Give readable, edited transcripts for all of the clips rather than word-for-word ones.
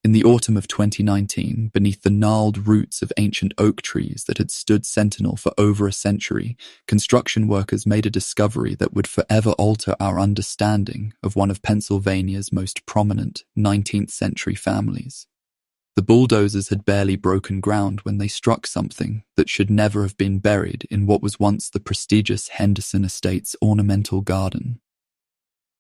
In the autumn of 2019, beneath the gnarled roots of ancient oak trees that had stood sentinel for over a century, construction workers made a discovery that would forever alter our understanding of one of Pennsylvania's most prominent 19th century families. The bulldozers had barely broken ground when they struck something that should never have been buried in what was once the prestigious Henderson estate's ornamental garden.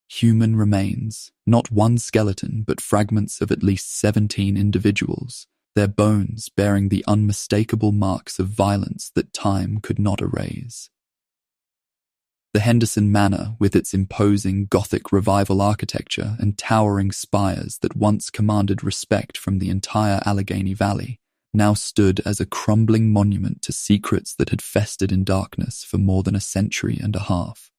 Human remains, not one skeleton but fragments of at least 17 individuals, their bones bearing the unmistakable marks of violence that time could not erase. The Henderson Manor, with its imposing Gothic Revival architecture and towering spires that once commanded respect from the entire Allegheny Valley, now stood as a crumbling monument to secrets that had festered in darkness for more than a century and a half.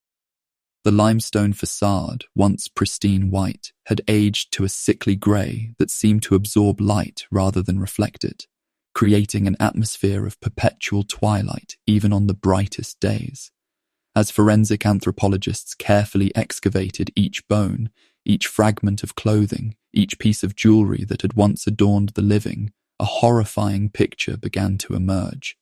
The limestone facade, once pristine white, had aged to a sickly grey that seemed to absorb light rather than reflect it, creating an atmosphere of perpetual twilight even on the brightest days. As forensic anthropologists carefully excavated each bone, each fragment of clothing, each piece of jewelry that had once adorned the living, a horrifying picture began to emerge.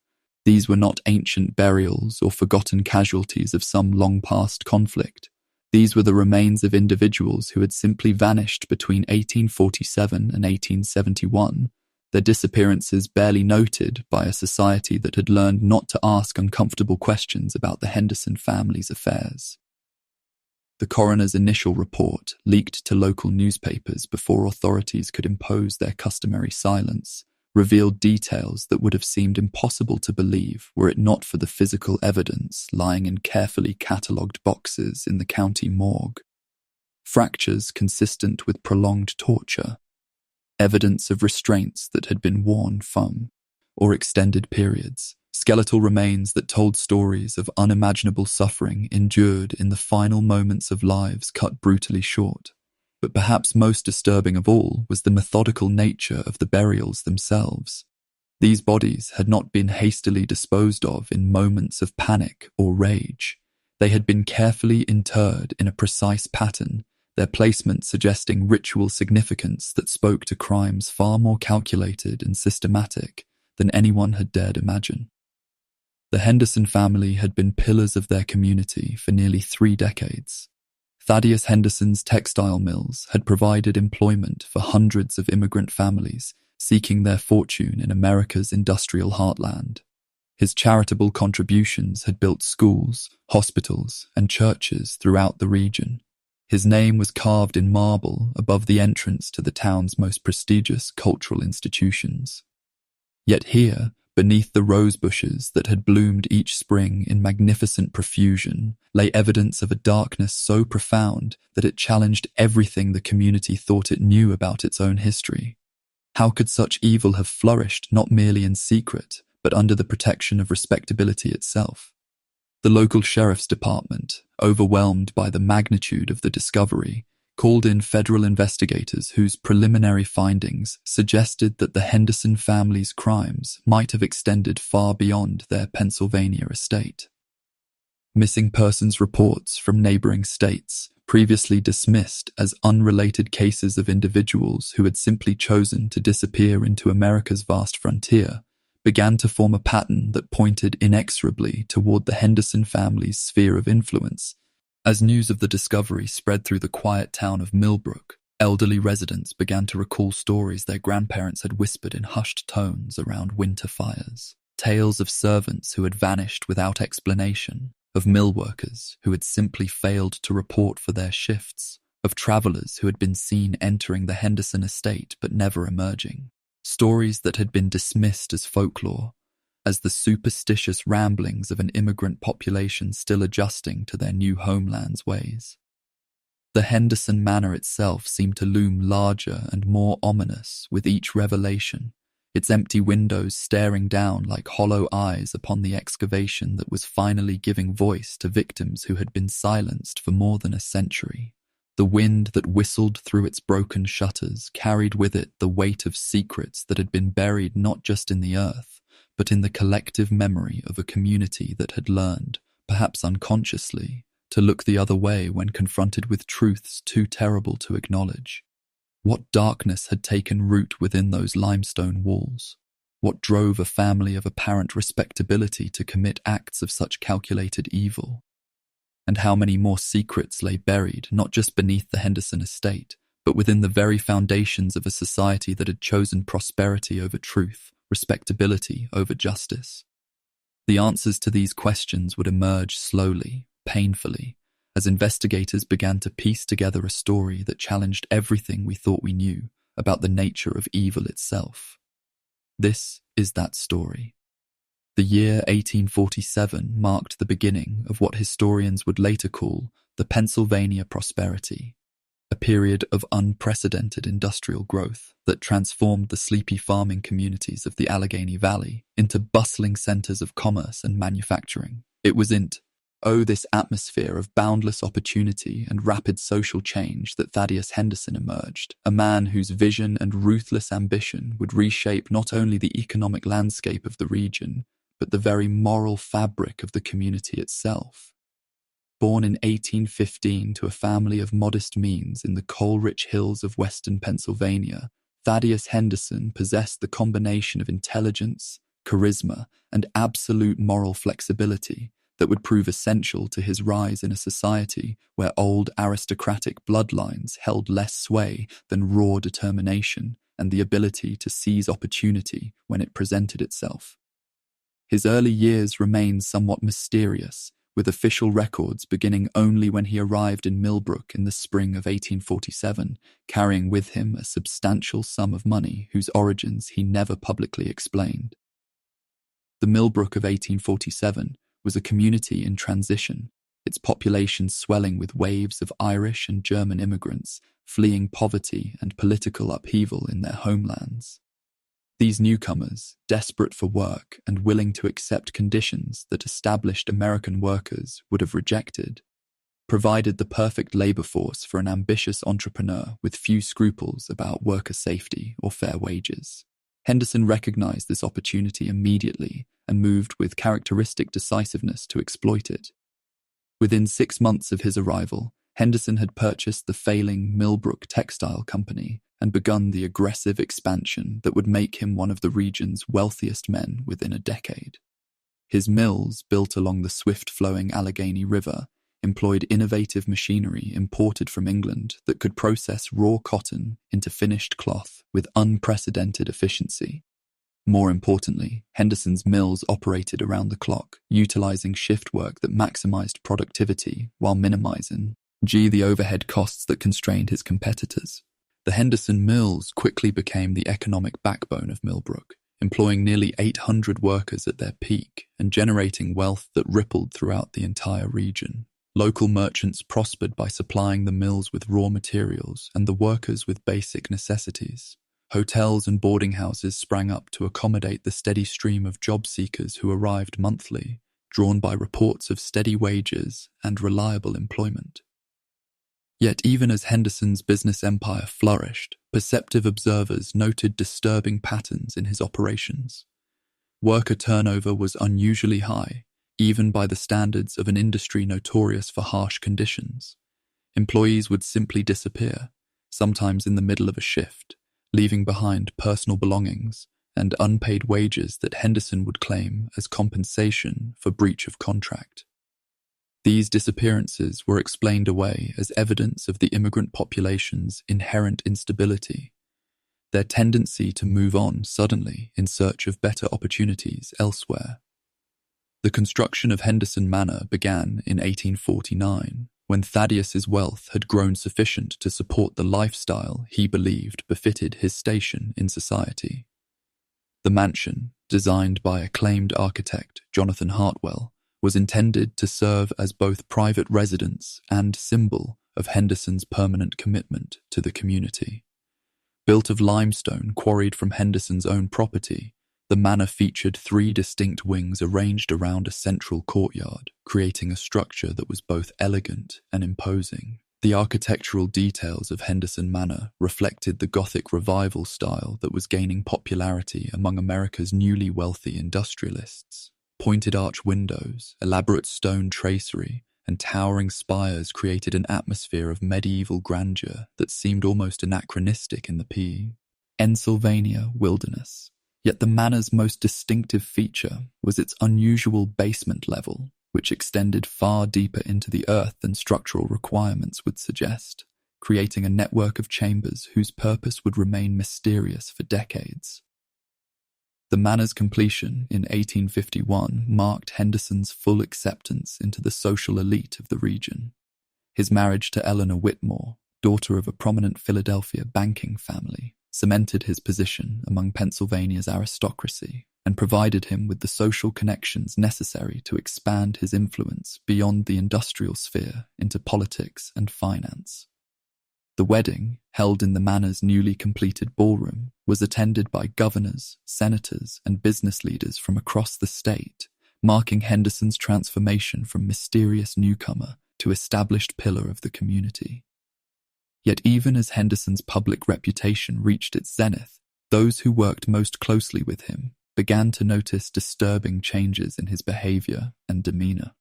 These were not ancient burials or forgotten casualties of some long-past conflict. These were the remains of individuals who had simply vanished between 1847 and 1871, their disappearances barely noted by a society that had learned not to ask uncomfortable questions about the Henderson family's affairs. The coroner's initial report, leaked to local newspapers before authorities could impose their customary silence, revealed details that would have seemed impossible to believe were it not for the physical evidence lying in carefully catalogued boxes in the county morgue. Fractures consistent with prolonged torture, evidence of restraints that had been worn from, or extended periods, skeletal remains that told stories of unimaginable suffering endured in the final moments of lives cut brutally short. But perhaps most disturbing of all was the methodical nature of the burials themselves. These bodies had not been hastily disposed of in moments of panic or rage. They had been carefully interred in a precise pattern, their placement suggesting ritual significance that spoke to crimes far more calculated and systematic than anyone had dared imagine. The Henderson family had been pillars of their community for nearly 3 decades. Thaddeus Henderson's textile mills had provided employment for hundreds of immigrant families seeking their fortune in America's industrial heartland. His charitable contributions had built schools, hospitals, and churches throughout the region. His name was carved in marble above the entrance to the town's most prestigious cultural institutions. Yet here, beneath the rose bushes that had bloomed each spring in magnificent profusion, lay evidence of a darkness so profound that it challenged everything the community thought it knew about its own history. How could such evil have flourished not merely in secret, but under the protection of respectability itself? The local sheriff's department, overwhelmed by the magnitude of the discovery, called in federal investigators whose preliminary findings suggested that the Henderson family's crimes might have extended far beyond their Pennsylvania estate. Missing persons reports from neighboring states, previously dismissed as unrelated cases of individuals who had simply chosen to disappear into America's vast frontier, began to form a pattern that pointed inexorably toward the Henderson family's sphere of influence. As news of the discovery spread through the quiet town of Millbrook, elderly residents began to recall stories their grandparents had whispered in hushed tones around winter fires. Tales of servants who had vanished without explanation, of mill workers who had simply failed to report for their shifts, of travelers who had been seen entering the Henderson estate but never emerging. Stories that had been dismissed as folklore, as the superstitious ramblings of an immigrant population still adjusting to their new homeland's ways. The Henderson Manor itself seemed to loom larger and more ominous with each revelation, its empty windows staring down like hollow eyes upon the excavation that was finally giving voice to victims who had been silenced for more than a century. The wind that whistled through its broken shutters carried with it the weight of secrets that had been buried not just in the earth, but in the collective memory of a community that had learned, perhaps unconsciously, to look the other way when confronted with truths too terrible to acknowledge. What darkness had taken root within those limestone walls? What drove a family of apparent respectability to commit acts of such calculated evil? And how many more secrets lay buried, not just beneath the Henderson estate, but within the very foundations of a society that had chosen prosperity over truth, respectability over justice? The answers to these questions would emerge slowly, painfully, as investigators began to piece together a story that challenged everything we thought we knew about the nature of evil itself. This is that story. The year 1847 marked the beginning of what historians would later call the Pennsylvania Prosperity, a period of unprecedented industrial growth that transformed the sleepy farming communities of the Allegheny Valley into bustling centers of commerce and manufacturing. It was in this atmosphere of boundless opportunity and rapid social change that Thaddeus Henderson emerged, a man whose vision and ruthless ambition would reshape not only the economic landscape of the region, but the very moral fabric of the community itself. Born in 1815 to a family of modest means in the coal-rich hills of western Pennsylvania, Thaddeus Henderson possessed the combination of intelligence, charisma, and absolute moral flexibility that would prove essential to his rise in a society where old aristocratic bloodlines held less sway than raw determination and the ability to seize opportunity when it presented itself. His early years remain somewhat mysterious, with official records beginning only when he arrived in Millbrook in the spring of 1847, carrying with him a substantial sum of money whose origins he never publicly explained. The Millbrook of 1847 was a community in transition, its population swelling with waves of Irish and German immigrants fleeing poverty and political upheaval in their homelands. These newcomers, desperate for work and willing to accept conditions that established American workers would have rejected, provided the perfect labor force for an ambitious entrepreneur with few scruples about worker safety or fair wages. Henderson recognized this opportunity immediately and moved with characteristic decisiveness to exploit it. Within 6 months of his arrival, Henderson had purchased the failing Millbrook Textile Company and begun the aggressive expansion that would make him one of the region's wealthiest men within a decade. His mills, built along the swift-flowing Allegheny River, employed innovative machinery imported from England that could process raw cotton into finished cloth with unprecedented efficiency. More importantly, Henderson's mills operated around the clock, utilizing shift work that maximized productivity while minimizing the overhead costs that constrained his competitors. The Henderson mills quickly became the economic backbone of Millbrook, employing nearly 800 workers at their peak and generating wealth that rippled throughout the entire region. Local merchants prospered by supplying the mills with raw materials and the workers with basic necessities. Hotels and boarding houses sprang up to accommodate the steady stream of job seekers who arrived monthly, drawn by reports of steady wages and reliable employment. Yet even as Henderson's business empire flourished, perceptive observers noted disturbing patterns in his operations. Worker turnover was unusually high, even by the standards of an industry notorious for harsh conditions. Employees would simply disappear, sometimes in the middle of a shift, leaving behind personal belongings and unpaid wages that Henderson would claim as compensation for breach of contract. These disappearances were explained away as evidence of the immigrant population's inherent instability, their tendency to move on suddenly in search of better opportunities elsewhere. The construction of Henderson Manor began in 1849, when Thaddeus's wealth had grown sufficient to support the lifestyle he believed befitted his station in society. The mansion, designed by acclaimed architect Jonathan Hartwell, was intended to serve as both private residence and symbol of Henderson's permanent commitment to the community. Built of limestone quarried from Henderson's own property, the manor featured 3 distinct wings arranged around a central courtyard, creating a structure that was both elegant and imposing. The architectural details of Henderson Manor reflected the Gothic revival style that was gaining popularity among America's newly wealthy industrialists. Pointed arch windows, elaborate stone tracery, and towering spires created an atmosphere of medieval grandeur that seemed almost anachronistic in the Pennsylvania wilderness. Yet the manor's most distinctive feature was its unusual basement level, which extended far deeper into the earth than structural requirements would suggest, creating a network of chambers whose purpose would remain mysterious for decades. The manor's completion in 1851 marked Henderson's full acceptance into the social elite of the region. His marriage to Eleanor Whitmore, daughter of a prominent Philadelphia banking family, cemented his position among Pennsylvania's aristocracy and provided him with the social connections necessary to expand his influence beyond the industrial sphere into politics and finance. The wedding, held in the manor's newly completed ballroom, was attended by governors, senators, and business leaders from across the state, marking Henderson's transformation from mysterious newcomer to established pillar of the community. Yet even as Henderson's public reputation reached its zenith, those who worked most closely with him began to notice disturbing changes in his behavior and demeanor.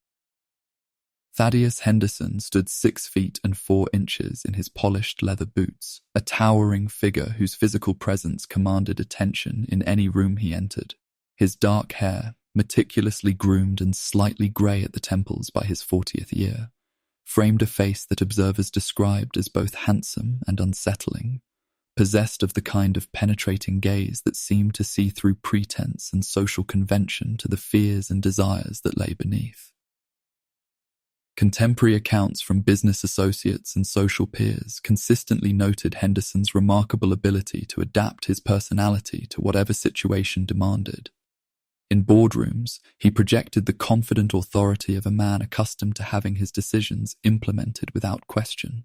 Thaddeus Henderson stood 6 feet and 4 inches in his polished leather boots, a towering figure whose physical presence commanded attention in any room he entered. His dark hair, meticulously groomed and slightly grey at the temples by his 40th year, framed a face that observers described as both handsome and unsettling, possessed of the kind of penetrating gaze that seemed to see through pretense and social convention to the fears and desires that lay beneath. Contemporary accounts from business associates and social peers consistently noted Henderson's remarkable ability to adapt his personality to whatever situation demanded. In boardrooms, he projected the confident authority of a man accustomed to having his decisions implemented without question.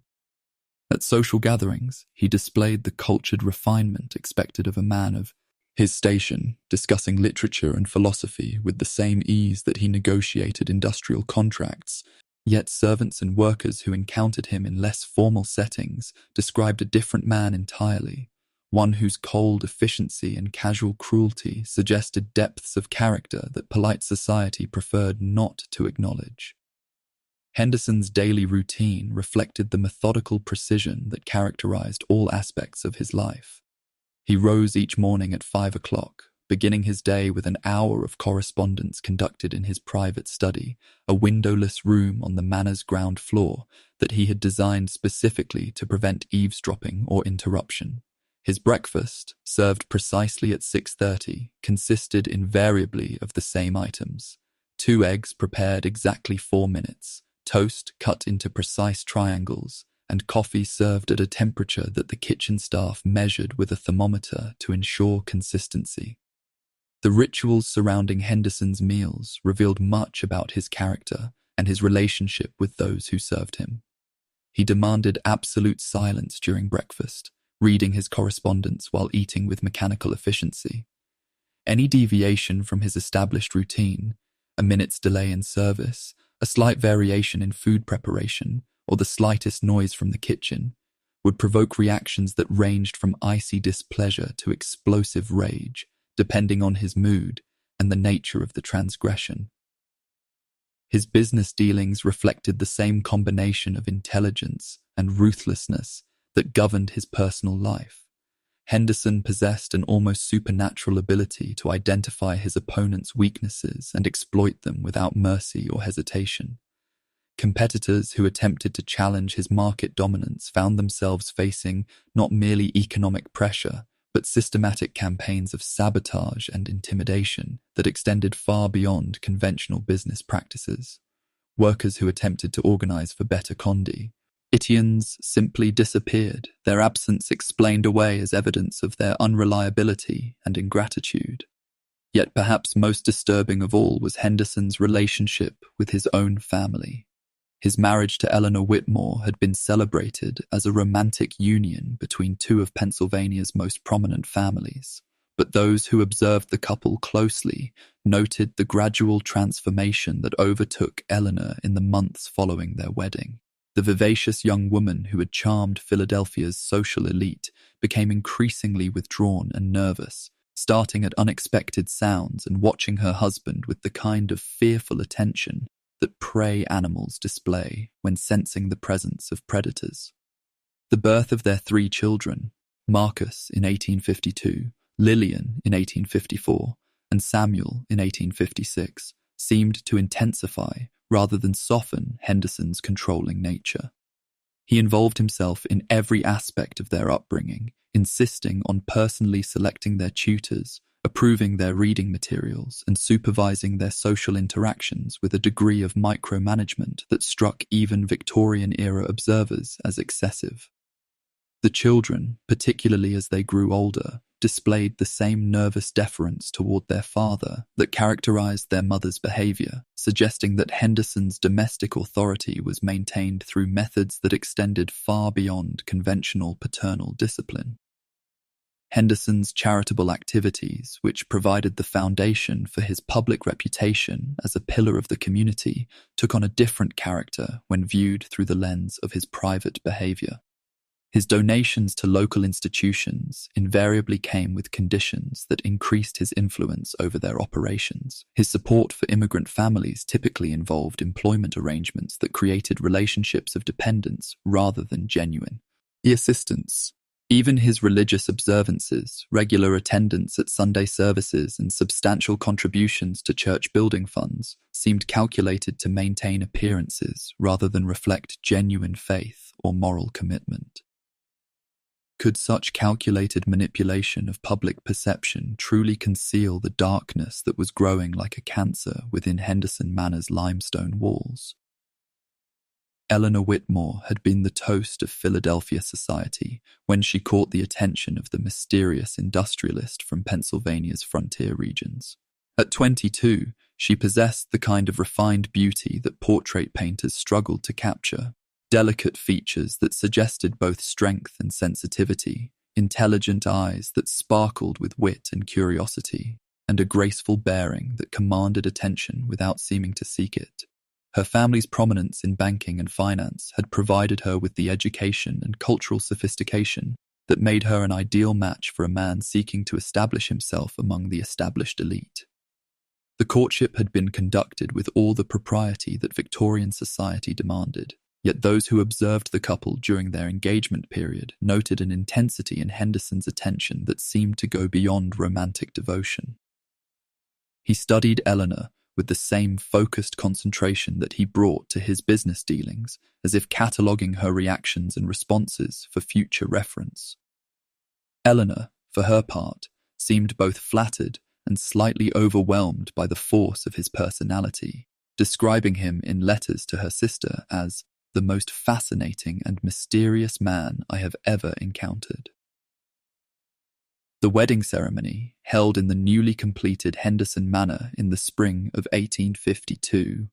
At social gatherings, he displayed the cultured refinement expected of a man of his station, discussing literature and philosophy with the same ease that he negotiated industrial contracts. Yet servants and workers who encountered him in less formal settings described a different man entirely, one whose cold efficiency and casual cruelty suggested depths of character that polite society preferred not to acknowledge. Henderson's daily routine reflected the methodical precision that characterized all aspects of his life. He rose each morning at 5 o'clock, beginning his day with an hour of correspondence conducted in his private study, a windowless room on the manor's ground floor that he had designed specifically to prevent eavesdropping or interruption. His breakfast, served precisely at 6:30, consisted invariably of the same items: 2 eggs prepared exactly 4 minutes, toast cut into precise triangles, and coffee served at a temperature that the kitchen staff measured with a thermometer to ensure consistency. The rituals surrounding Henderson's meals revealed much about his character and his relationship with those who served him. He demanded absolute silence during breakfast, reading his correspondence while eating with mechanical efficiency. Any deviation from his established routine, a minute's delay in service, a slight variation in food preparation, or the slightest noise from the kitchen, would provoke reactions that ranged from icy displeasure to explosive rage, depending on his mood and the nature of the transgression. His business dealings reflected the same combination of intelligence and ruthlessness that governed his personal life. Henderson possessed an almost supernatural ability to identify his opponent's weaknesses and exploit them without mercy or hesitation. Competitors who attempted to challenge his market dominance found themselves facing not merely economic pressure, but systematic campaigns of sabotage and intimidation that extended far beyond conventional business practices. Workers who attempted to organize for better conditions simply disappeared, their absence explained away as evidence of their unreliability and ingratitude. Yet perhaps most disturbing of all was Henderson's relationship with his own family. His marriage to Eleanor Whitmore had been celebrated as a romantic union between 2 of Pennsylvania's most prominent families, but those who observed the couple closely noted the gradual transformation that overtook Eleanor in the months following their wedding. The vivacious young woman who had charmed Philadelphia's social elite became increasingly withdrawn and nervous, starting at unexpected sounds and watching her husband with the kind of fearful attention that prey animals display when sensing the presence of predators. The birth of their 3 children, Marcus in 1852, Lillian in 1854, and Samuel in 1856, seemed to intensify rather than soften Henderson's controlling nature. He involved himself in every aspect of their upbringing, insisting on personally selecting their tutors, approving their reading materials, and supervising their social interactions with a degree of micromanagement that struck even Victorian-era observers as excessive. The children, particularly as they grew older, displayed the same nervous deference toward their father that characterized their mother's behavior, suggesting that Henderson's domestic authority was maintained through methods that extended far beyond conventional paternal discipline. Henderson's charitable activities, which provided the foundation for his public reputation as a pillar of the community, took on a different character when viewed through the lens of his private behavior. His donations to local institutions invariably came with conditions that increased his influence over their operations. His support for immigrant families typically involved employment arrangements that created relationships of dependence rather than genuine assistance. Even his religious observances, regular attendance at Sunday services, and substantial contributions to church building funds seemed calculated to maintain appearances rather than reflect genuine faith or moral commitment. Could such calculated manipulation of public perception truly conceal the darkness that was growing like a cancer within Henderson Manor's limestone walls? Eleanor Whitmore had been the toast of Philadelphia society when she caught the attention of the mysterious industrialist from Pennsylvania's frontier regions. At 22, she possessed the kind of refined beauty that portrait painters struggled to capture. Delicate features that suggested both strength and sensitivity, intelligent eyes that sparkled with wit and curiosity, and a graceful bearing that commanded attention without seeming to seek it. Her family's prominence in banking and finance had provided her with the education and cultural sophistication that made her an ideal match for a man seeking to establish himself among the established elite. The courtship had been conducted with all the propriety that Victorian society demanded. Yet those who observed the couple during their engagement period noted an intensity in Henderson's attention that seemed to go beyond romantic devotion. He studied Eleanor with the same focused concentration that he brought to his business dealings, as if cataloguing her reactions and responses for future reference. Eleanor, for her part, seemed both flattered and slightly overwhelmed by the force of his personality, describing him in letters to her sister as the most fascinating and mysterious man I have ever encountered. The wedding ceremony, held in the newly completed Henderson Manor in the spring of 1852,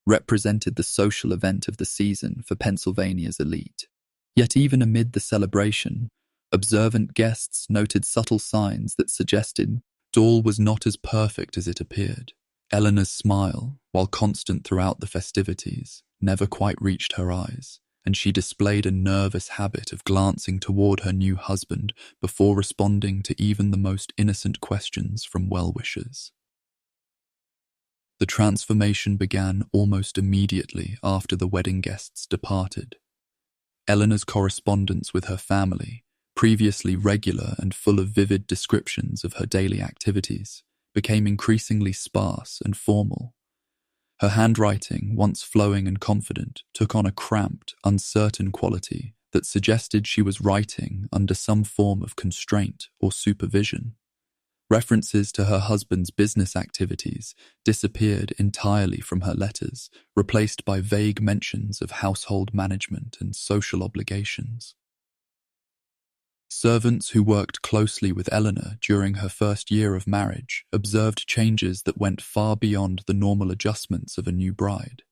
represented the social event of the season for Pennsylvania's elite. Yet even amid the celebration, observant guests noted subtle signs that suggested all was not as perfect as it appeared. Eleanor's smile, while constant throughout the festivities, never quite reached her eyes, and she displayed a nervous habit of glancing toward her new husband before responding to even the most innocent questions from well-wishers. The transformation began almost immediately after the wedding guests departed. Eleanor's correspondence with her family, previously regular and full of vivid descriptions of her daily activities, became increasingly sparse and formal. Her handwriting, once flowing and confident, took on a cramped, uncertain quality that suggested she was writing under some form of constraint or supervision. References to her husband's business activities disappeared entirely from her letters, replaced by vague mentions of household management and social obligations. Servants who worked closely with Eleanor during her first year of marriage observed changes that went far beyond the normal adjustments of a new bride.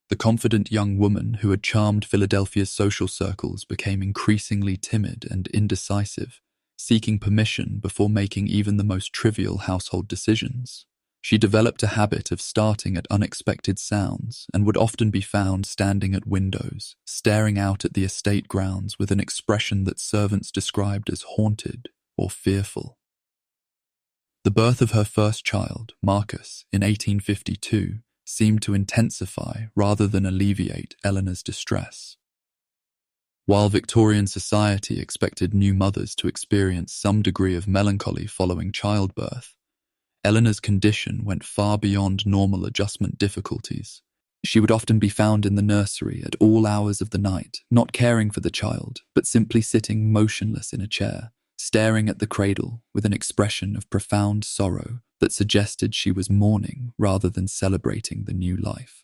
The confident young woman who had charmed Philadelphia's social circles became increasingly timid and indecisive, seeking permission before making even the most trivial household decisions. She developed a habit of starting at unexpected sounds and would often be found standing at windows, staring out at the estate grounds with an expression that servants described as haunted or fearful. The birth of her first child, Marcus, in 1852, seemed to intensify rather than alleviate Eleanor's distress. While Victorian society expected new mothers to experience some degree of melancholy following childbirth, Eleanor's condition went far beyond normal adjustment difficulties. She would often be found in the nursery at all hours of the night, not caring for the child, but simply sitting motionless in a chair, staring at the cradle with an expression of profound sorrow that suggested she was mourning rather than celebrating the new life.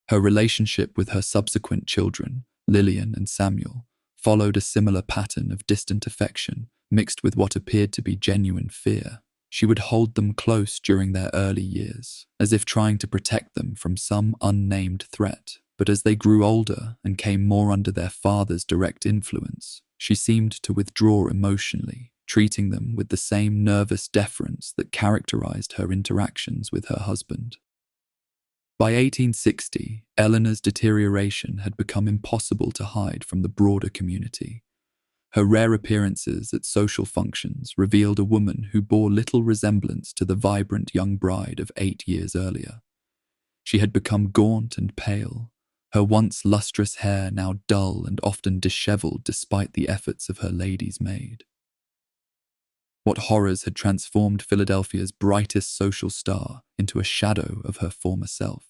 Her relationship with her subsequent children, Lillian and Samuel, followed a similar pattern of distant affection mixed with what appeared to be genuine fear. She would hold them close during their early years, as if trying to protect them from some unnamed threat. But as they grew older and came more under their father's direct influence, she seemed to withdraw emotionally, treating them with the same nervous deference that characterized her interactions with her husband. By 1860, Eleanor's deterioration had become impossible to hide from the broader community. Her rare appearances at social functions revealed a woman who bore little resemblance to the vibrant young bride of 8 years earlier. She had become gaunt and pale, her once lustrous hair now dull and often disheveled despite the efforts of her lady's maid. What horrors had transformed Philadelphia's brightest social star into a shadow of her former self?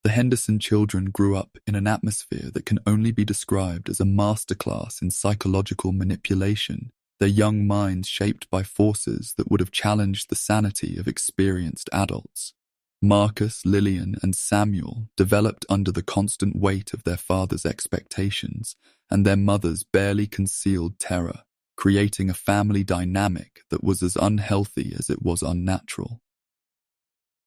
The Henderson children grew up in an atmosphere that can only be described as a masterclass in psychological manipulation, their young minds shaped by forces that would have challenged the sanity of experienced adults. Marcus, Lillian, and Samuel developed under the constant weight of their father's expectations and their mother's barely concealed terror, creating a family dynamic that was as unhealthy as it was unnatural.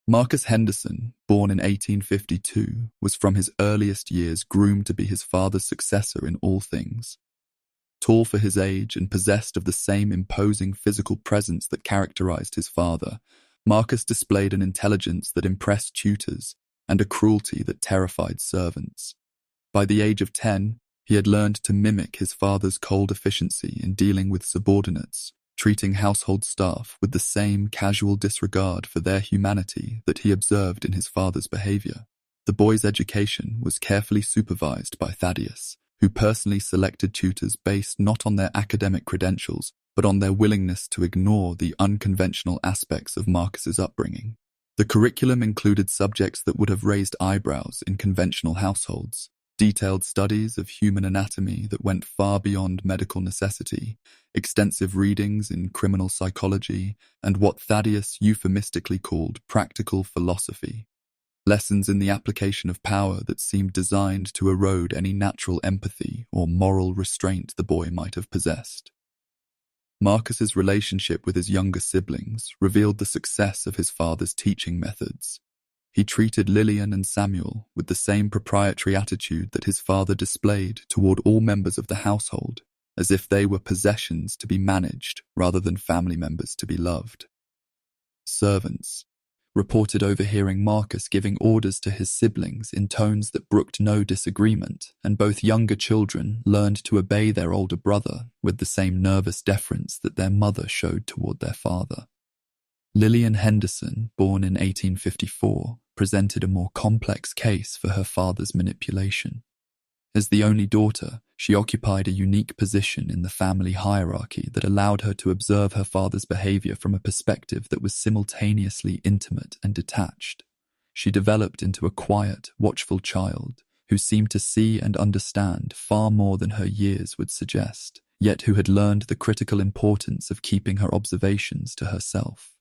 Marcus Henderson, born in 1852, was from his earliest years groomed to be his father's successor in all things. Tall for his age and possessed of the same imposing physical presence that characterized his father, Marcus displayed an intelligence that impressed tutors and a cruelty that terrified servants. By the age of 10, he had learned to mimic his father's cold efficiency in dealing with subordinates, treating household staff with the same casual disregard for their humanity that he observed in his father's behavior. The boy's education was carefully supervised by Thaddeus, who personally selected tutors based not on their academic credentials, but on their willingness to ignore the unconventional aspects of Marcus's upbringing. The curriculum included subjects that would have raised eyebrows in conventional households, detailed studies of human anatomy that went far beyond medical necessity, extensive readings in criminal psychology, and what Thaddeus euphemistically called practical philosophy. Lessons in the application of power that seemed designed to erode any natural empathy or moral restraint the boy might have possessed. Marcus's relationship with his younger siblings revealed the success of his father's teaching methods. He treated Lillian and Samuel with the same proprietary attitude that his father displayed toward all members of the household, as if they were possessions to be managed rather than family members to be loved. Servants reported overhearing Marcus giving orders to his siblings in tones that brooked no disagreement, and both younger children learned to obey their older brother with the same nervous deference that their mother showed toward their father. Lillian Henderson, born in 1854, presented a more complex case for her father's manipulation. As the only daughter, she occupied a unique position in the family hierarchy that allowed her to observe her father's behavior from a perspective that was simultaneously intimate and detached. She developed into a quiet, watchful child who seemed to see and understand far more than her years would suggest, yet who had learned the critical importance of keeping her observations to herself.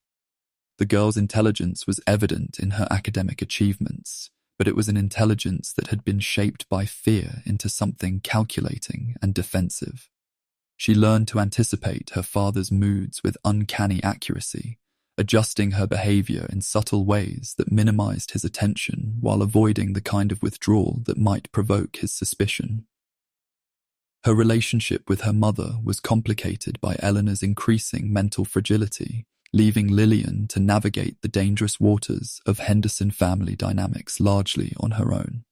The girl's intelligence was evident in her academic achievements, but it was an intelligence that had been shaped by fear into something calculating and defensive. She learned to anticipate her father's moods with uncanny accuracy, adjusting her behavior in subtle ways that minimized his attention while avoiding the kind of withdrawal that might provoke his suspicion. Her relationship with her mother was complicated by Eleanor's increasing mental fragility, leaving Lillian to navigate the dangerous waters of Henderson family dynamics largely on her own.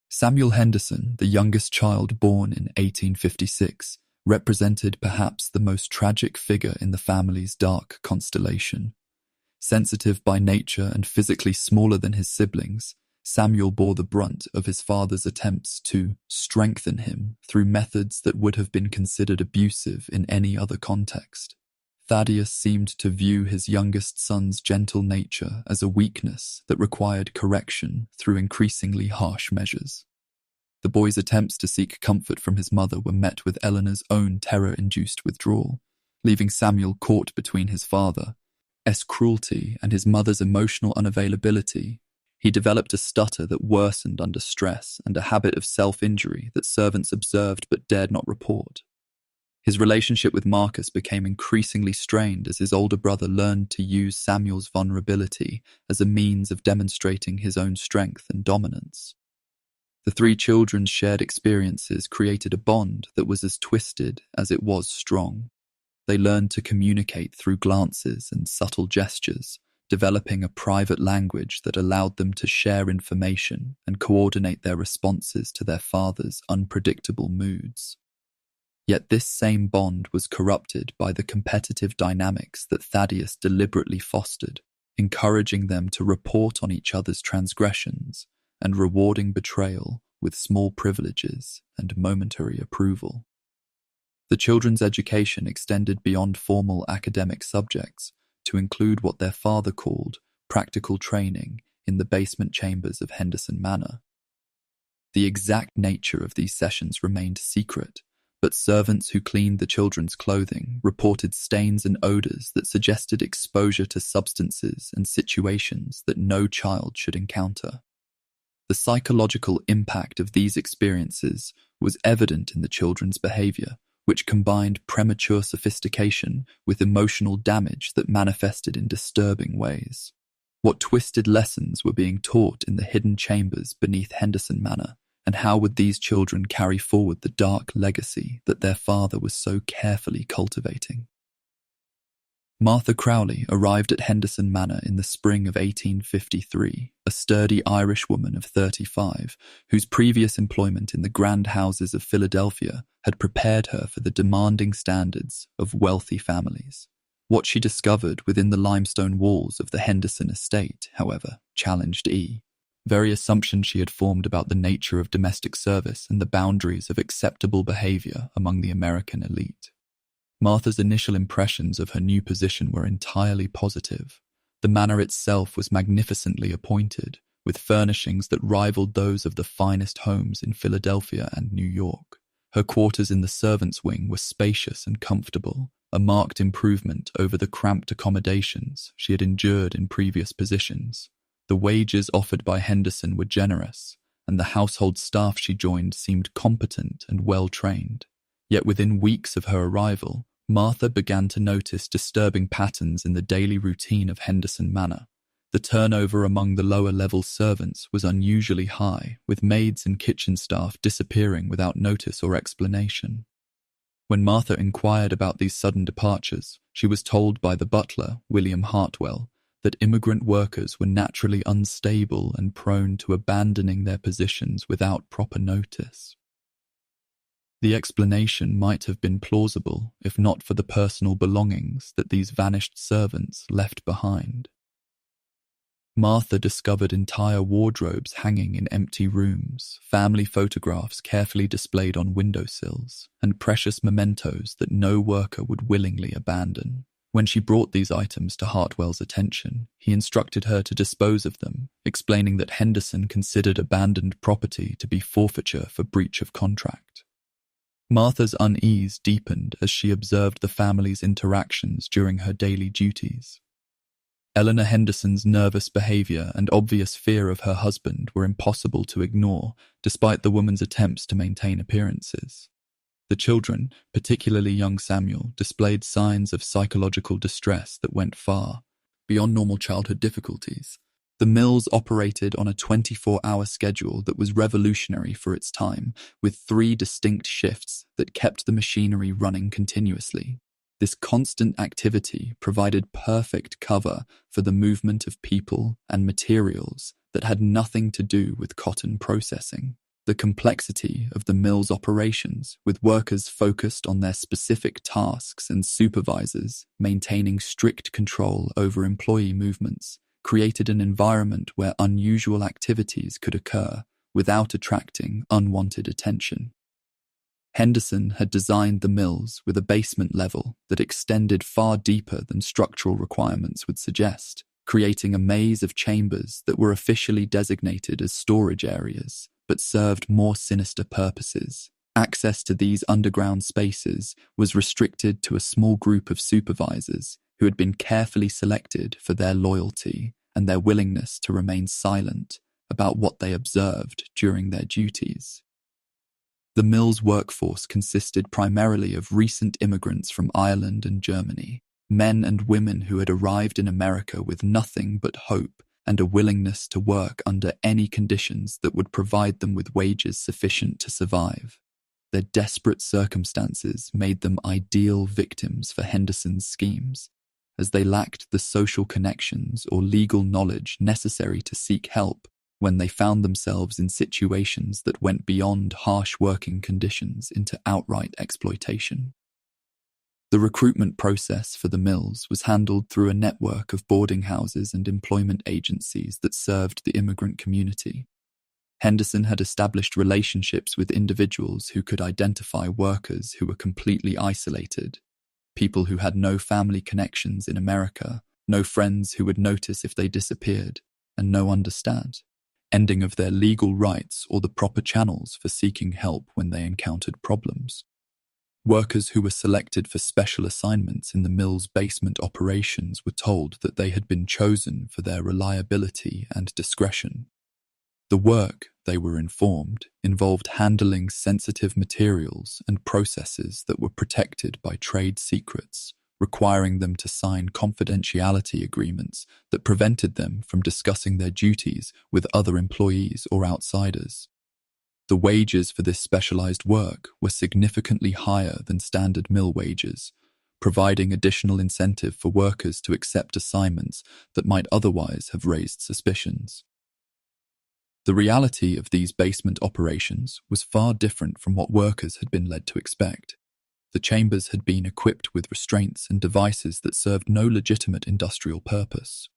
Samuel Henderson, the youngest child born in 1856, represented perhaps the most tragic figure in the family's dark constellation. Sensitive by nature and physically smaller than his siblings, Samuel bore the brunt of his father's attempts to strengthen him through methods that would have been considered abusive in any other context. Thaddeus seemed to view his youngest son's gentle nature as a weakness that required correction through increasingly harsh measures. The boy's attempts to seek comfort from his mother were met with Eleanor's own terror-induced withdrawal, leaving Samuel caught between his father's cruelty and his mother's emotional unavailability. He developed a stutter that worsened under stress and a habit of self-injury that servants observed but dared not report. His relationship with Marcus became increasingly strained as his older brother learned to use Samuel's vulnerability as a means of demonstrating his own strength and dominance. The three children's shared experiences created a bond that was as twisted as it was strong. They learned to communicate through glances and subtle gestures, developing a private language that allowed them to share information and coordinate their responses to their father's unpredictable moods. Yet this same bond was corrupted by the competitive dynamics that Thaddeus deliberately fostered, encouraging them to report on each other's transgressions and rewarding betrayal with small privileges and momentary approval. The children's education extended beyond formal academic subjects to include what their father called practical training in the basement chambers of Henderson Manor. The exact nature of these sessions remained secret, but servants who cleaned the children's clothing reported stains and odors that suggested exposure to substances and situations that no child should encounter. The psychological impact of these experiences was evident in the children's behavior, which combined premature sophistication with emotional damage that manifested in disturbing ways. What twisted lessons were being taught in the hidden chambers beneath Henderson Manor, and how would these children carry forward the dark legacy that their father was so carefully cultivating? Martha Crowley arrived at Henderson Manor in the spring of 1853, a sturdy Irish woman of 35, whose previous employment in the grand houses of Philadelphia had prepared her for the demanding standards of wealthy families. What she discovered within the limestone walls of the Henderson estate, however, challenged very assumptions she had formed about the nature of domestic service and the boundaries of acceptable behavior among the American elite. Martha's initial impressions of her new position were entirely positive. The manor itself was magnificently appointed, with furnishings that rivaled those of the finest homes in Philadelphia and New York. Her quarters in the servants' wing were spacious and comfortable, a marked improvement over the cramped accommodations she had endured in previous positions. The wages offered by Henderson were generous, and the household staff she joined seemed competent and well-trained. Yet within weeks of her arrival, Martha began to notice disturbing patterns in the daily routine of Henderson Manor. The turnover among the lower-level servants was unusually high, with maids and kitchen staff disappearing without notice or explanation. When Martha inquired about these sudden departures, she was told by the butler, William Hartwell, that immigrant workers were naturally unstable and prone to abandoning their positions without proper notice. The explanation might have been plausible if not for the personal belongings that these vanished servants left behind. Martha discovered entire wardrobes hanging in empty rooms, family photographs carefully displayed on windowsills, and precious mementos that no worker would willingly abandon. When she brought these items to Hartwell's attention, he instructed her to dispose of them, explaining that Henderson considered abandoned property to be forfeiture for breach of contract. Martha's unease deepened as she observed the family's interactions during her daily duties. Eleanor Henderson's nervous behavior and obvious fear of her husband were impossible to ignore, despite the woman's attempts to maintain appearances. The children, particularly young Samuel, displayed signs of psychological distress that went far beyond normal childhood difficulties. The mills operated on a 24-hour schedule that was revolutionary for its time, with 3 distinct shifts that kept the machinery running continuously. This constant activity provided perfect cover for the movement of people and materials that had nothing to do with cotton processing. The complexity of the mill's operations, with workers focused on their specific tasks and supervisors maintaining strict control over employee movements, created an environment where unusual activities could occur without attracting unwanted attention. Henderson had designed the mills with a basement level that extended far deeper than structural requirements would suggest, creating a maze of chambers that were officially designated as storage areas, but served more sinister purposes. Access to these underground spaces was restricted to a small group of supervisors who had been carefully selected for their loyalty and their willingness to remain silent about what they observed during their duties. The mill's workforce consisted primarily of recent immigrants from Ireland and Germany, men and women who had arrived in America with nothing but hope and a willingness to work under any conditions that would provide them with wages sufficient to survive. Their desperate circumstances made them ideal victims for Henderson's schemes, as they lacked the social connections or legal knowledge necessary to seek help when they found themselves in situations that went beyond harsh working conditions into outright exploitation. The recruitment process for the mills was handled through a network of boarding houses and employment agencies that served the immigrant community. Henderson had established relationships with individuals who could identify workers who were completely isolated, people who had no family connections in America, no friends who would notice if they disappeared, and no understanding of their legal rights or the proper channels for seeking help when they encountered problems. Workers who were selected for special assignments in the mill's basement operations were told that they had been chosen for their reliability and discretion. The work, they were informed, involved handling sensitive materials and processes that were protected by trade secrets, requiring them to sign confidentiality agreements that prevented them from discussing their duties with other employees or outsiders. The wages for this specialized work were significantly higher than standard mill wages, providing additional incentive for workers to accept assignments that might otherwise have raised suspicions. The reality of these basement operations was far different from what workers had been led to expect. The chambers had been equipped with restraints and devices that served no legitimate industrial purpose.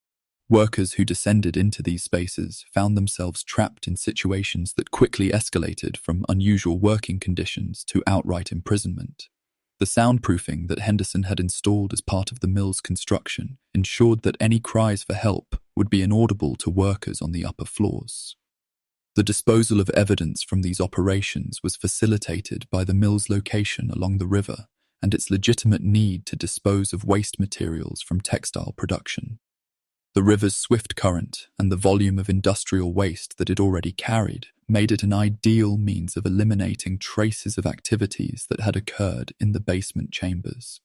Workers who descended into these spaces found themselves trapped in situations that quickly escalated from unusual working conditions to outright imprisonment. The soundproofing that Henderson had installed as part of the mill's construction ensured that any cries for help would be inaudible to workers on the upper floors. The disposal of evidence from these operations was facilitated by the mill's location along the river and its legitimate need to dispose of waste materials from textile production. The river's swift current and the volume of industrial waste that it already carried made it an ideal means of eliminating traces of activities that had occurred in the basement chambers.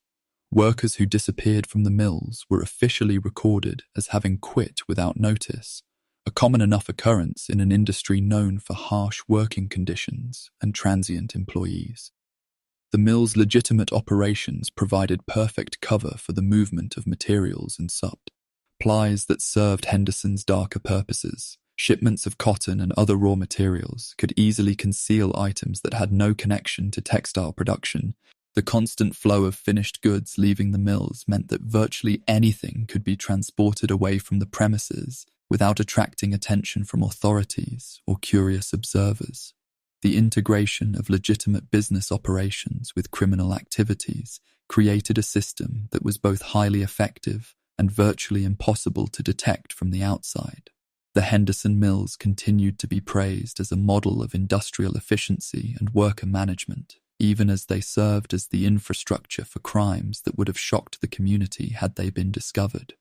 Workers who disappeared from the mills were officially recorded as having quit without notice, a common enough occurrence in an industry known for harsh working conditions and transient employees. The mill's legitimate operations provided perfect cover for the movement of materials and supplies that served Henderson's darker purposes. Shipments of cotton and other raw materials could easily conceal items that had no connection to textile production. The constant flow of finished goods leaving the mills meant that virtually anything could be transported away from the premises without attracting attention from authorities or curious observers. The integration of legitimate business operations with criminal activities created a system that was both highly effective and virtually impossible to detect from the outside. The Henderson mills continued to be praised as a model of industrial efficiency and worker management, even as they served as the infrastructure for crimes that would have shocked the community had they been discovered.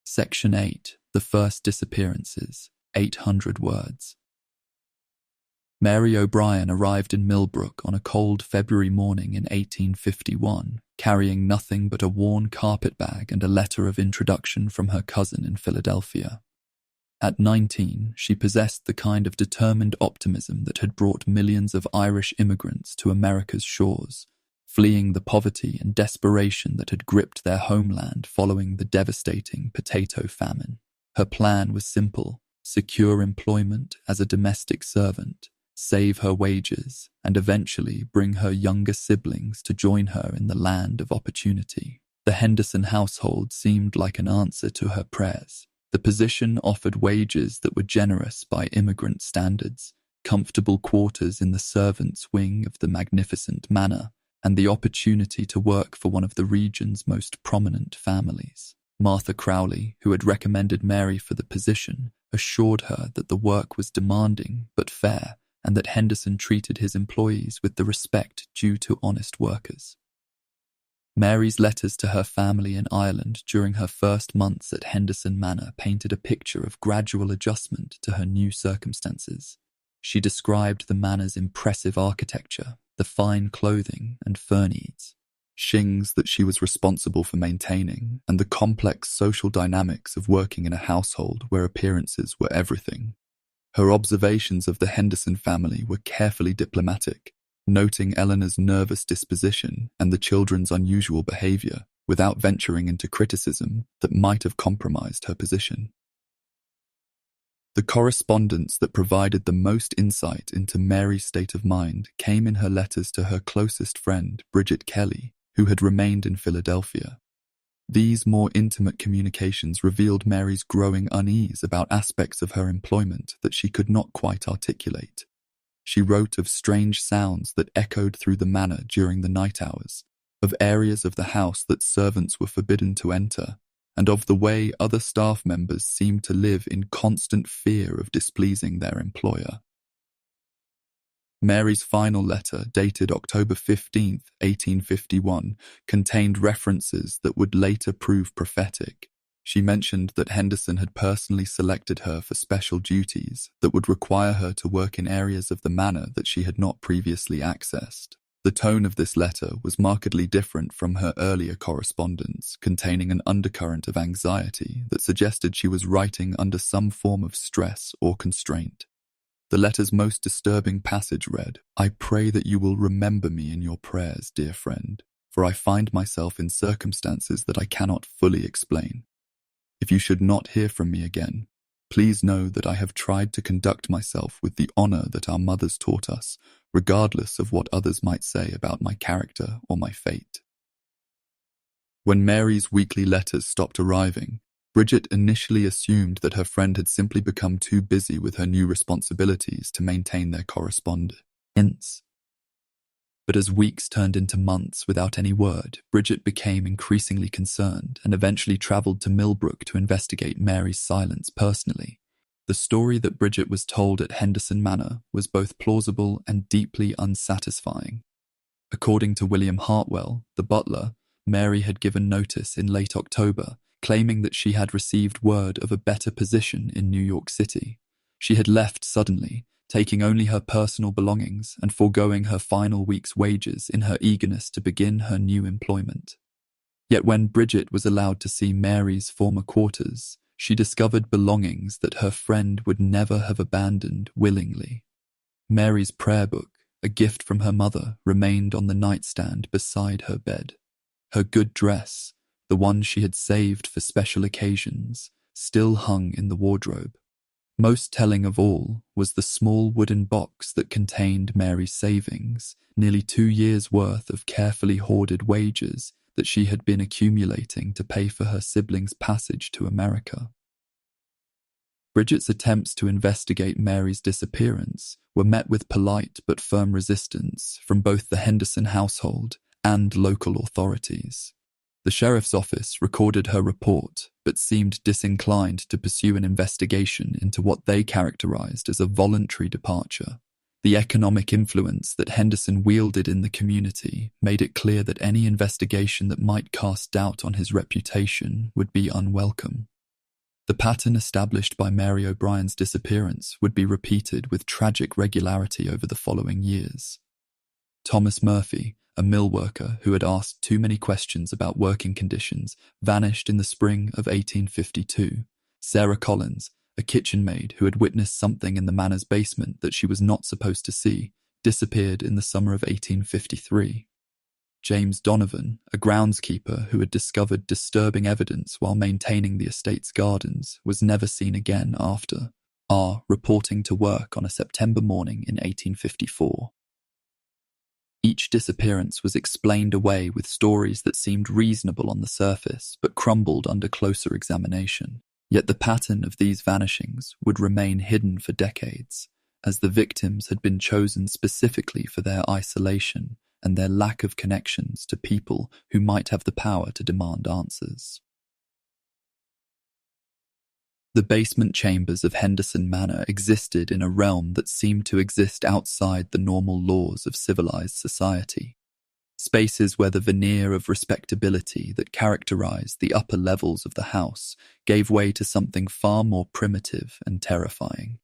Section 8. The First Disappearances. 800 words. Mary O'Brien arrived in Millbrook on a cold February morning in 1851, carrying nothing but a worn carpet bag and a letter of introduction from her cousin in Philadelphia. At 19, she possessed the kind of determined optimism that had brought millions of Irish immigrants to America's shores, fleeing the poverty and desperation that had gripped their homeland following the devastating potato famine. Her plan was simple: secure employment as a domestic servant save her wages, and eventually bring her younger siblings to join her in the land of opportunity. The Henderson household seemed like an answer to her prayers. The position offered wages that were generous by immigrant standards, comfortable quarters in the servants' wing of the magnificent manor, and the opportunity to work for one of the region's most prominent families. Martha Crowley, who had recommended Mary for the position, assured her that the work was demanding but fair, and that Henderson treated his employees with the respect due to honest workers. Mary's letters to her family in Ireland during her first months at Henderson Manor painted a picture of gradual adjustment to her new circumstances. She described the manor's impressive architecture, the fine clothing and furniture, shings that she was responsible for maintaining, and the complex social dynamics of working in a household where appearances were everything. Her observations of the Henderson family were carefully diplomatic, noting Eleanor's nervous disposition and the children's unusual behavior without venturing into criticism that might have compromised her position. The correspondence that provided the most insight into Mary's state of mind came in her letters to her closest friend, Bridget Kelly, who had remained in Philadelphia. These more intimate communications revealed Mary's growing unease about aspects of her employment that she could not quite articulate. She wrote of strange sounds that echoed through the manor during the night hours, of areas of the house that servants were forbidden to enter, and of the way other staff members seemed to live in constant fear of displeasing their employer. Mary's final letter, dated October 15, 1851, contained references that would later prove prophetic. She mentioned that Henderson had personally selected her for special duties that would require her to work in areas of the manor that she had not previously accessed. The tone of this letter was markedly different from her earlier correspondence, containing an undercurrent of anxiety that suggested she was writing under some form of stress or constraint. The letter's most disturbing passage read, "I pray that you will remember me in your prayers, dear friend, for I find myself in circumstances that I cannot fully explain. If you should not hear from me again, please know that I have tried to conduct myself with the honor that our mothers taught us, regardless of what others might say about my character or my fate." When Mary's weekly letters stopped arriving, Bridget initially assumed that her friend had simply become too busy with her new responsibilities to maintain their correspondence. But as weeks turned into months without any word, Bridget became increasingly concerned and eventually travelled to Millbrook to investigate Mary's silence personally. The story that Bridget was told at Henderson Manor was both plausible and deeply unsatisfying. According to William Hartwell, the butler, Mary had given notice in late October, claiming that she had received word of a better position in New York City. She had left suddenly, taking only her personal belongings and foregoing her final week's wages in her eagerness to begin her new employment. Yet when Bridget was allowed to see Mary's former quarters, she discovered belongings that her friend would never have abandoned willingly. Mary's prayer book, a gift from her mother, remained on the nightstand beside her bed. Her good dress, the one she had saved for special occasions, still hung in the wardrobe. Most telling of all was the small wooden box that contained Mary's savings, nearly 2 years' worth of carefully hoarded wages that she had been accumulating to pay for her siblings' passage to America. Bridget's attempts to investigate Mary's disappearance were met with polite but firm resistance from both the Henderson household and local authorities. The sheriff's office recorded her report, but seemed disinclined to pursue an investigation into what they characterized as a voluntary departure. The economic influence that Henderson wielded in the community made it clear that any investigation that might cast doubt on his reputation would be unwelcome. The pattern established by Mary O'Brien's disappearance would be repeated with tragic regularity over the following years. Thomas Murphy, a mill worker who had asked too many questions about working conditions, vanished in the spring of 1852. Sarah Collins, a kitchen maid who had witnessed something in the manor's basement that she was not supposed to see, disappeared in the summer of 1853. James Donovan, a groundskeeper who had discovered disturbing evidence while maintaining the estate's gardens, was never seen again after. are reporting to work on a September morning in 1854. Each disappearance was explained away with stories that seemed reasonable on the surface but crumbled under closer examination. Yet the pattern of these vanishings would remain hidden for decades, as the victims had been chosen specifically for their isolation and their lack of connections to people who might have the power to demand answers. The basement chambers of Henderson Manor existed in a realm that seemed to exist outside the normal laws of civilized society. Spaces where the veneer of respectability that characterized the upper levels of the house gave way to something far more primitive and terrifying.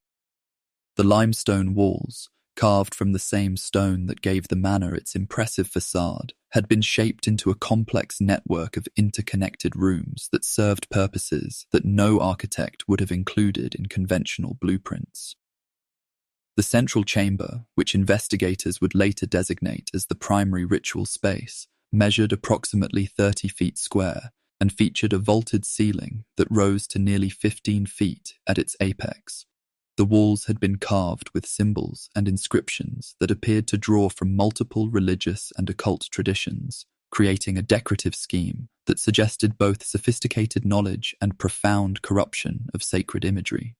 The limestone walls, carved from the same stone that gave the manor its impressive facade, had been shaped into a complex network of interconnected rooms that served purposes that no architect would have included in conventional blueprints. The central chamber, which investigators would later designate as the primary ritual space, measured approximately 30 feet square and featured a vaulted ceiling that rose to nearly 15 feet at its apex. The walls had been carved with symbols and inscriptions that appeared to draw from multiple religious and occult traditions, creating a decorative scheme that suggested both sophisticated knowledge and profound corruption of sacred imagery.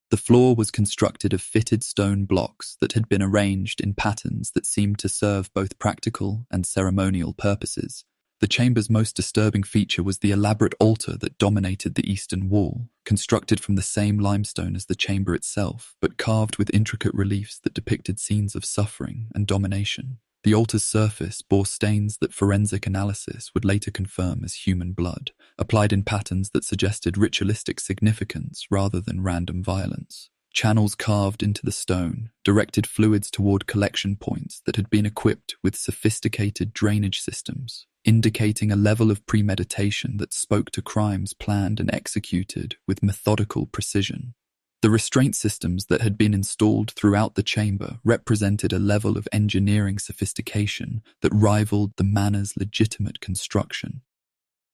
The floor was constructed of fitted stone blocks that had been arranged in patterns that seemed to serve both practical and ceremonial purposes. The chamber's most disturbing feature was the elaborate altar that dominated the eastern wall, constructed from the same limestone as the chamber itself, but carved with intricate reliefs that depicted scenes of suffering and domination. The altar's surface bore stains that forensic analysis would later confirm as human blood, applied in patterns that suggested ritualistic significance rather than random violence. Channels carved into the stone directed fluids toward collection points that had been equipped with sophisticated drainage systems, indicating a level of premeditation that spoke to crimes planned and executed with methodical precision. The restraint systems that had been installed throughout the chamber represented a level of engineering sophistication that rivaled the manor's legitimate construction.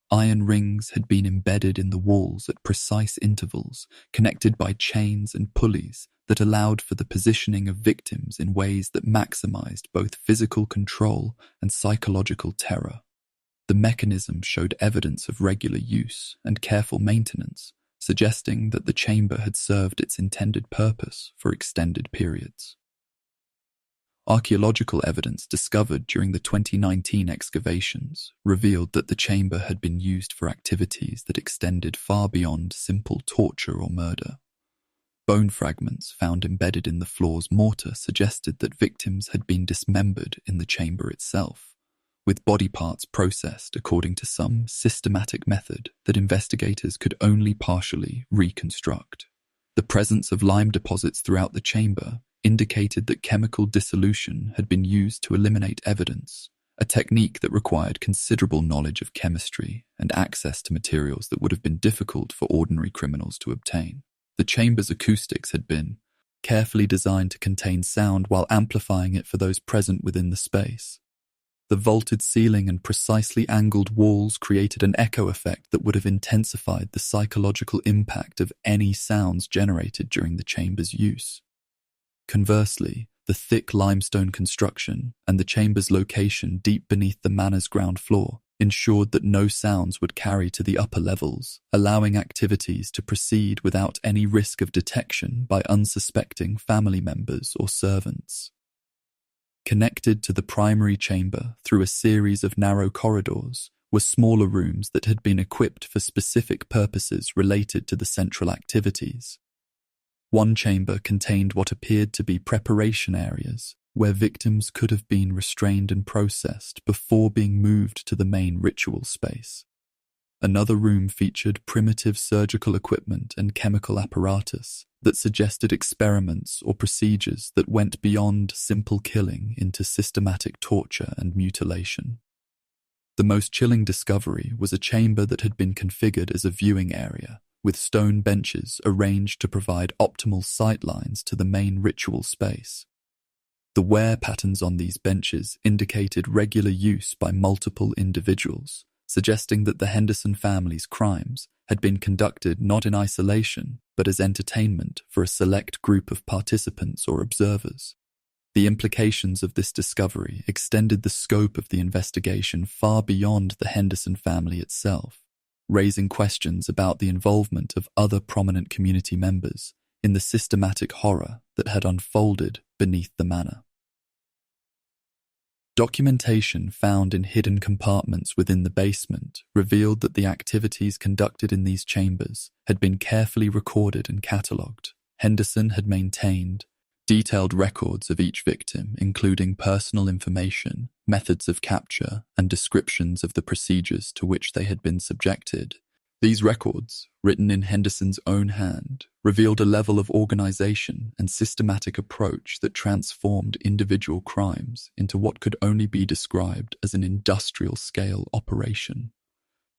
Iron rings had been embedded in the walls at precise intervals, connected by chains and pulleys that allowed for the positioning of victims in ways that maximized both physical control and psychological terror. The mechanism showed evidence of regular use and careful maintenance, suggesting that the chamber had served its intended purpose for extended periods. Archaeological evidence discovered during the 2019 excavations revealed that the chamber had been used for activities that extended far beyond simple torture or murder. Bone fragments found embedded in the floor's mortar suggested that victims had been dismembered in the chamber itself, with body parts processed according to some systematic method that investigators could only partially reconstruct. The presence of lime deposits throughout the chamber indicated that chemical dissolution had been used to eliminate evidence, a technique that required considerable knowledge of chemistry and access to materials that would have been difficult for ordinary criminals to obtain. The chamber's acoustics had been carefully designed to contain sound while amplifying it for those present within the space. The vaulted ceiling and precisely angled walls created an echo effect that would have intensified the psychological impact of any sounds generated during the chamber's use. Conversely, the thick limestone construction and the chamber's location deep beneath the manor's ground floor ensured that no sounds would carry to the upper levels, allowing activities to proceed without any risk of detection by unsuspecting family members or servants. Connected to the primary chamber through a series of narrow corridors were smaller rooms that had been equipped for specific purposes related to the central activities. One chamber contained what appeared to be preparation areas, where victims could have been restrained and processed before being moved to the main ritual space. Another room featured primitive surgical equipment and chemical apparatus that suggested experiments or procedures that went beyond simple killing into systematic torture and mutilation. The most chilling discovery was a chamber that had been configured as a viewing area, with stone benches arranged to provide optimal sightlines to the main ritual space. The wear patterns on these benches indicated regular use by multiple individuals, suggesting that the Henderson family's crimes had been conducted not in isolation, but as entertainment for a select group of participants or observers. The implications of this discovery extended the scope of the investigation far beyond the Henderson family itself, raising questions about the involvement of other prominent community members in the systematic horror that had unfolded beneath the manor. Documentation found in hidden compartments within the basement revealed that the activities conducted in these chambers had been carefully recorded and catalogued. Henderson had maintained detailed records of each victim, including personal information, methods of capture, and descriptions of the procedures to which they had been subjected. These records, written in Henderson's own hand, revealed a level of organization and systematic approach that transformed individual crimes into what could only be described as an industrial-scale operation.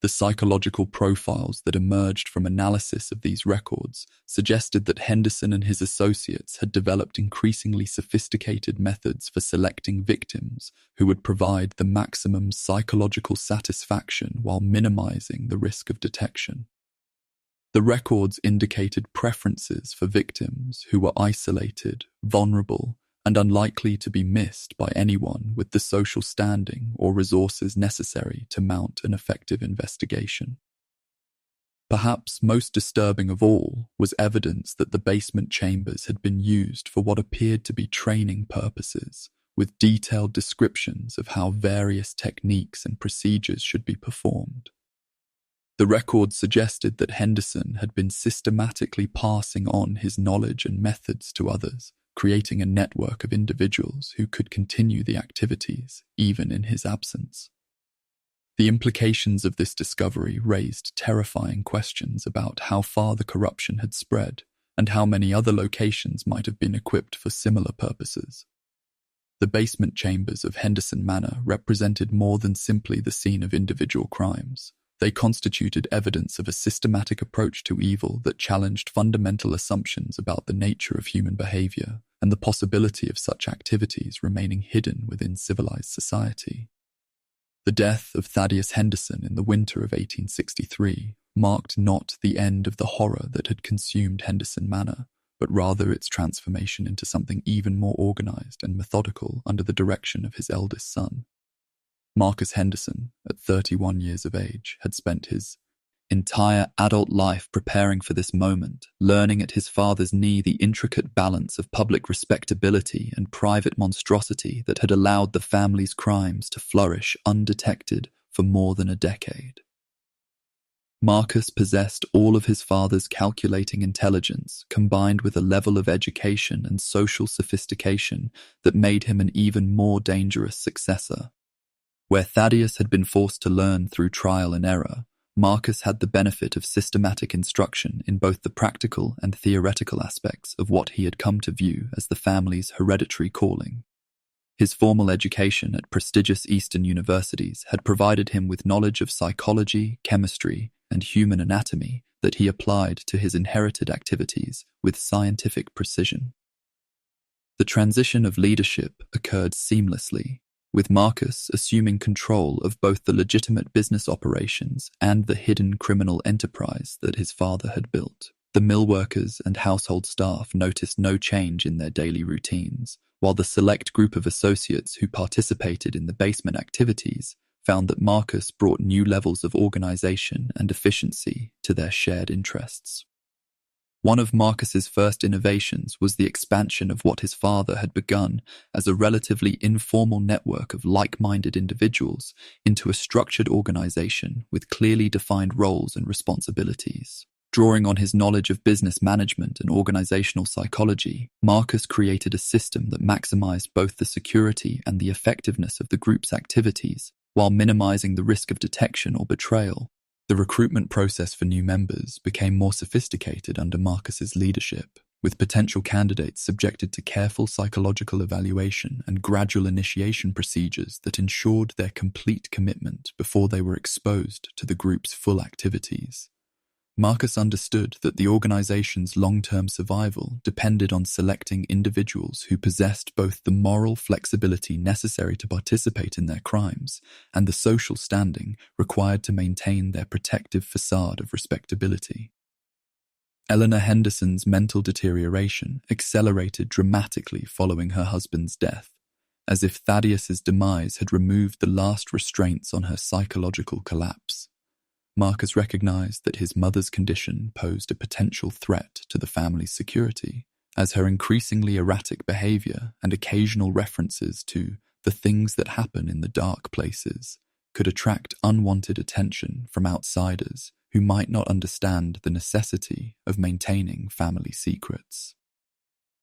The psychological profiles that emerged from analysis of these records suggested that Henderson and his associates had developed increasingly sophisticated methods for selecting victims who would provide the maximum psychological satisfaction while minimizing the risk of detection. The records indicated preferences for victims who were isolated, vulnerable, and unlikely to be missed by anyone with the social standing or resources necessary to mount an effective investigation. Perhaps most disturbing of all was evidence that the basement chambers had been used for what appeared to be training purposes, with detailed descriptions of how various techniques and procedures should be performed. The records suggested that Henderson had been systematically passing on his knowledge and methods to others, creating a network of individuals who could continue the activities even in his absence. The implications of this discovery raised terrifying questions about how far the corruption had spread and how many other locations might have been equipped for similar purposes. The basement chambers of Henderson Manor represented more than simply the scene of individual crimes. They constituted evidence of a systematic approach to evil that challenged fundamental assumptions about the nature of human behavior and the possibility of such activities remaining hidden within civilized society. The death of Thaddeus Henderson in the winter of 1863 marked not the end of the horror that had consumed Henderson Manor, but rather its transformation into something even more organized and methodical under the direction of his eldest son. Marcus Henderson, at 31 years of age, had spent his entire adult life preparing for this moment, learning at his father's knee the intricate balance of public respectability and private monstrosity that had allowed the family's crimes to flourish undetected for more than a decade. Marcus possessed all of his father's calculating intelligence, combined with a level of education and social sophistication that made him an even more dangerous successor. Where Thaddeus had been forced to learn through trial and error, Marcus had the benefit of systematic instruction in both the practical and theoretical aspects of what he had come to view as the family's hereditary calling. His formal education at prestigious Eastern universities had provided him with knowledge of psychology, chemistry, and human anatomy that he applied to his inherited activities with scientific precision. The transition of leadership occurred seamlessly, with Marcus assuming control of both the legitimate business operations and the hidden criminal enterprise that his father had built. The mill workers and household staff noticed no change in their daily routines, while the select group of associates who participated in the basement activities found that Marcus brought new levels of organization and efficiency to their shared interests. One of Marcus's first innovations was the expansion of what his father had begun as a relatively informal network of like-minded individuals into a structured organization with clearly defined roles and responsibilities. Drawing on his knowledge of business management and organizational psychology, Marcus created a system that maximized both the security and the effectiveness of the group's activities while minimizing the risk of detection or betrayal. The recruitment process for new members became more sophisticated under Marcus's leadership, with potential candidates subjected to careful psychological evaluation and gradual initiation procedures that ensured their complete commitment before they were exposed to the group's full activities. Marcus understood that the organization's long-term survival depended on selecting individuals who possessed both the moral flexibility necessary to participate in their crimes and the social standing required to maintain their protective facade of respectability. Eleanor Henderson's mental deterioration accelerated dramatically following her husband's death, as if Thaddeus's demise had removed the last restraints on her psychological collapse. Marcus recognized that his mother's condition posed a potential threat to the family's security, as her increasingly erratic behavior and occasional references to the things that happen in the dark places could attract unwanted attention from outsiders who might not understand the necessity of maintaining family secrets.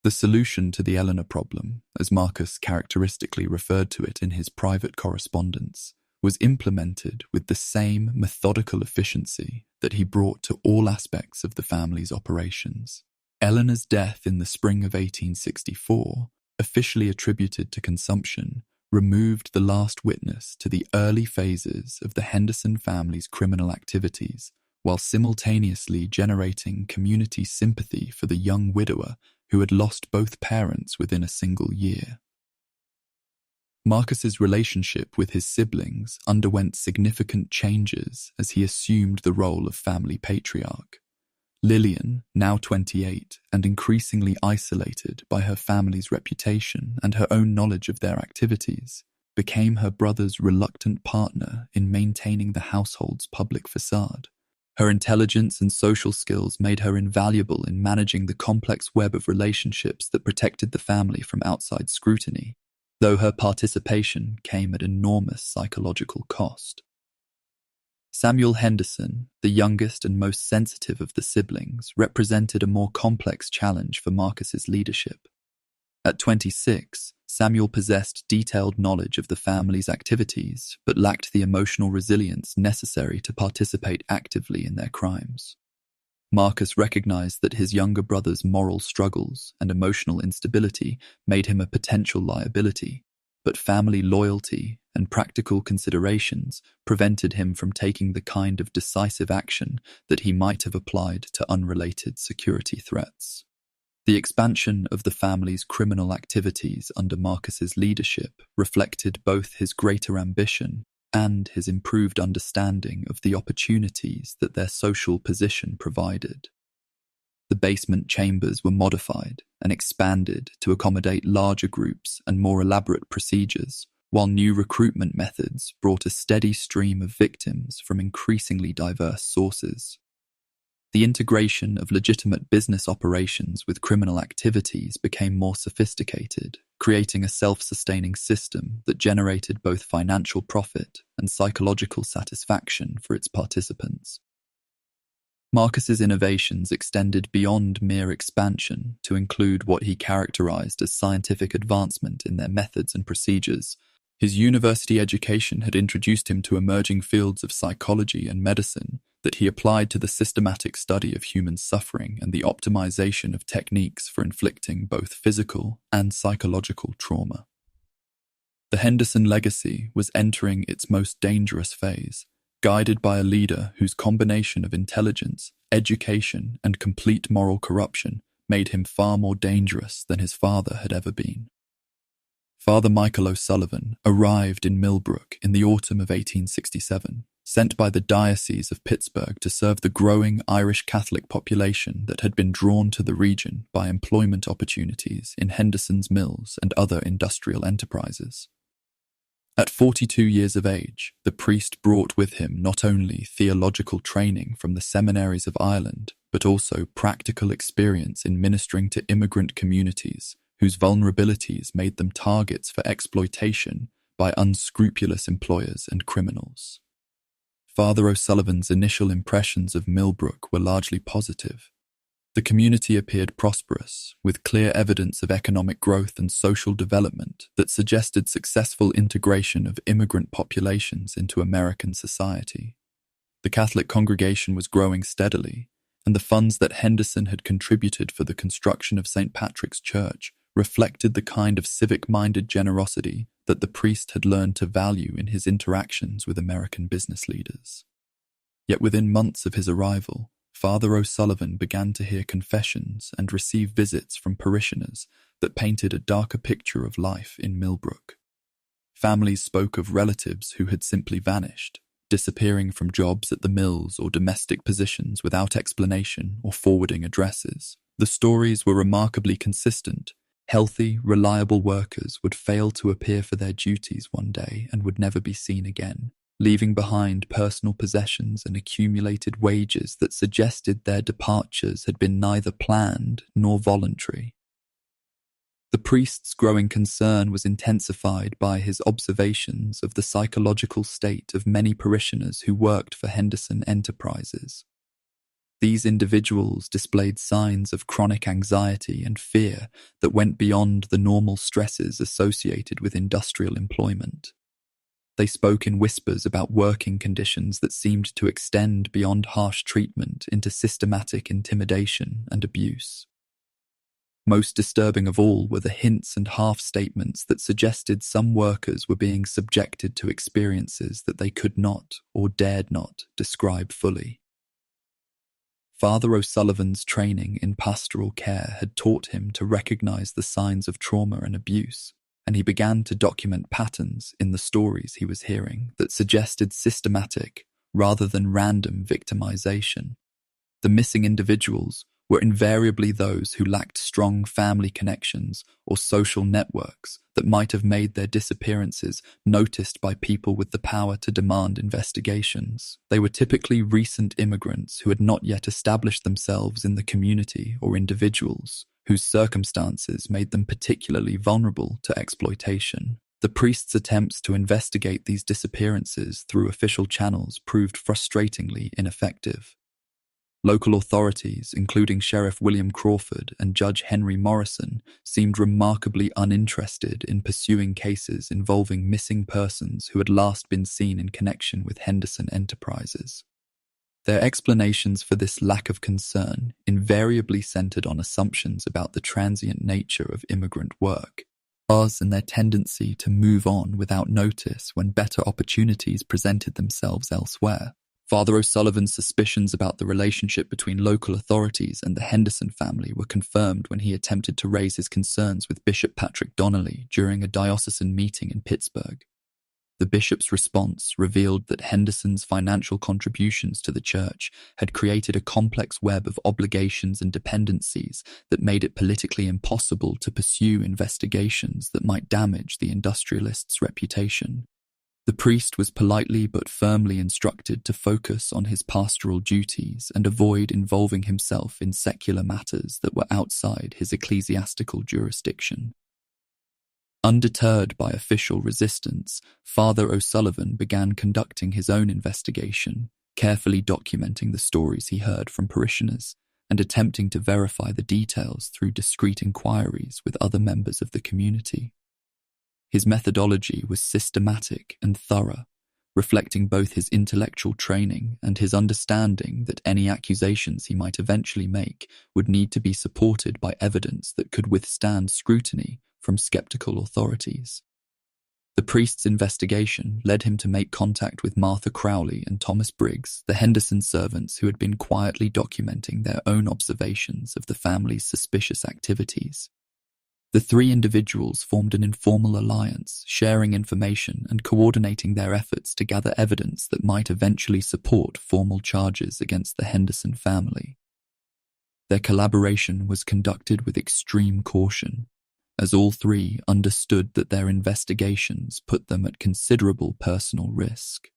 The solution to the Eleanor problem, as Marcus characteristically referred to it in his private correspondence, was implemented with the same methodical efficiency that he brought to all aspects of the family's operations. Eleanor's death in the spring of 1864, officially attributed to consumption, removed the last witness to the early phases of the Henderson family's criminal activities, while simultaneously generating community sympathy for the young widower who had lost both parents within a single year. Marcus's relationship with his siblings underwent significant changes as he assumed the role of family patriarch. Lillian, now 28 and increasingly isolated by her family's reputation and her own knowledge of their activities, became her brother's reluctant partner in maintaining the household's public facade. Her intelligence and social skills made her invaluable in managing the complex web of relationships that protected the family from outside scrutiny, though her participation came at enormous psychological cost. Samuel Henderson, the youngest and most sensitive of the siblings, represented a more complex challenge for Marcus's leadership. At 26, Samuel possessed detailed knowledge of the family's activities, but lacked the emotional resilience necessary to participate actively in their crimes. Marcus recognized that his younger brother's moral struggles and emotional instability made him a potential liability, but family loyalty and practical considerations prevented him from taking the kind of decisive action that he might have applied to unrelated security threats. The expansion of the family's criminal activities under Marcus's leadership reflected both his greater ambition and his improved understanding of the opportunities that their social position provided. The basement chambers were modified and expanded to accommodate larger groups and more elaborate procedures, while new recruitment methods brought a steady stream of victims from increasingly diverse sources. The integration of legitimate business operations with criminal activities became more sophisticated, creating a self-sustaining system that generated both financial profit and psychological satisfaction for its participants. Marcus's innovations extended beyond mere expansion to include what he characterized as scientific advancement in their methods and procedures. His university education had introduced him to emerging fields of psychology and medicine that he applied to the systematic study of human suffering and the optimization of techniques for inflicting both physical and psychological trauma. The Henderson legacy was entering its most dangerous phase, guided by a leader whose combination of intelligence, education, and complete moral corruption made him far more dangerous than his father had ever been. Father Michael O'Sullivan arrived in Millbrook in the autumn of 1867, sent by the Diocese of Pittsburgh to serve the growing Irish Catholic population that had been drawn to the region by employment opportunities in Henderson's mills and other industrial enterprises. At 42 years of age, the priest brought with him not only theological training from the seminaries of Ireland, but also practical experience in ministering to immigrant communities whose vulnerabilities made them targets for exploitation by unscrupulous employers and criminals. Father O'Sullivan's initial impressions of Millbrook were largely positive. The community appeared prosperous, with clear evidence of economic growth and social development that suggested successful integration of immigrant populations into American society. The Catholic congregation was growing steadily, and the funds that Henderson had contributed for the construction of St. Patrick's Church reflected the kind of civic-minded generosity that the priest had learned to value in his interactions with American business leaders. Yet within months of his arrival, Father O'Sullivan began to hear confessions and receive visits from parishioners that painted a darker picture of life in Millbrook. Families spoke of relatives who had simply vanished, disappearing from jobs at the mills or domestic positions without explanation or forwarding addresses. The stories were remarkably consistent. Healthy, reliable workers would fail to appear for their duties one day and would never be seen again, leaving behind personal possessions and accumulated wages that suggested their departures had been neither planned nor voluntary. The priest's growing concern was intensified by his observations of the psychological state of many parishioners who worked for Henderson enterprises. These individuals displayed signs of chronic anxiety and fear that went beyond the normal stresses associated with industrial employment. They spoke in whispers about working conditions that seemed to extend beyond harsh treatment into systematic intimidation and abuse. Most disturbing of all were the hints and half-statements that suggested some workers were being subjected to experiences that they could not or dared not describe fully. Father O'Sullivan's training in pastoral care had taught him to recognize the signs of trauma and abuse, and he began to document patterns in the stories he was hearing that suggested systematic rather than random victimization. The missing individuals were invariably those who lacked strong family connections or social networks that might have made their disappearances noticed by people with the power to demand investigations. They were typically recent immigrants who had not yet established themselves in the community, or individuals whose circumstances made them particularly vulnerable to exploitation. The priest's attempts to investigate these disappearances through official channels proved frustratingly ineffective. Local authorities, including Sheriff William Crawford and Judge Henry Morrison, seemed remarkably uninterested in pursuing cases involving missing persons who had last been seen in connection with Henderson enterprises. Their explanations for this lack of concern invariably centered on assumptions about the transient nature of immigrant work, and their tendency to move on without notice when better opportunities presented themselves elsewhere. Father O'Sullivan's suspicions about the relationship between local authorities and the Henderson family were confirmed when he attempted to raise his concerns with Bishop Patrick Donnelly during a diocesan meeting in Pittsburgh. The bishop's response revealed that Henderson's financial contributions to the church had created a complex web of obligations and dependencies that made it politically impossible to pursue investigations that might damage the industrialist's reputation. The priest was politely but firmly instructed to focus on his pastoral duties and avoid involving himself in secular matters that were outside his ecclesiastical jurisdiction. Undeterred by official resistance, Father O'Sullivan began conducting his own investigation, carefully documenting the stories he heard from parishioners and attempting to verify the details through discreet inquiries with other members of the community. His methodology was systematic and thorough, reflecting both his intellectual training and his understanding that any accusations he might eventually make would need to be supported by evidence that could withstand scrutiny from skeptical authorities. The priest's investigation led him to make contact with Martha Crowley and Thomas Briggs, the Henderson servants who had been quietly documenting their own observations of the family's suspicious activities. The three individuals formed an informal alliance, sharing information and coordinating their efforts to gather evidence that might eventually support formal charges against the Henderson family. Their collaboration was conducted with extreme caution, as all three understood that their investigations put them at considerable personal risk.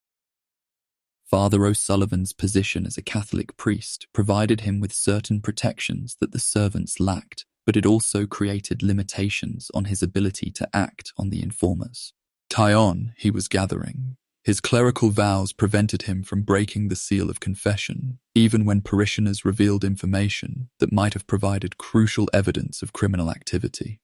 Father O'Sullivan's position as a Catholic priest provided him with certain protections that the servants lacked, but it also created limitations on his ability to act on the informers. He was gathering. His clerical vows prevented him from breaking the seal of confession, even when parishioners revealed information that might have provided crucial evidence of criminal activity.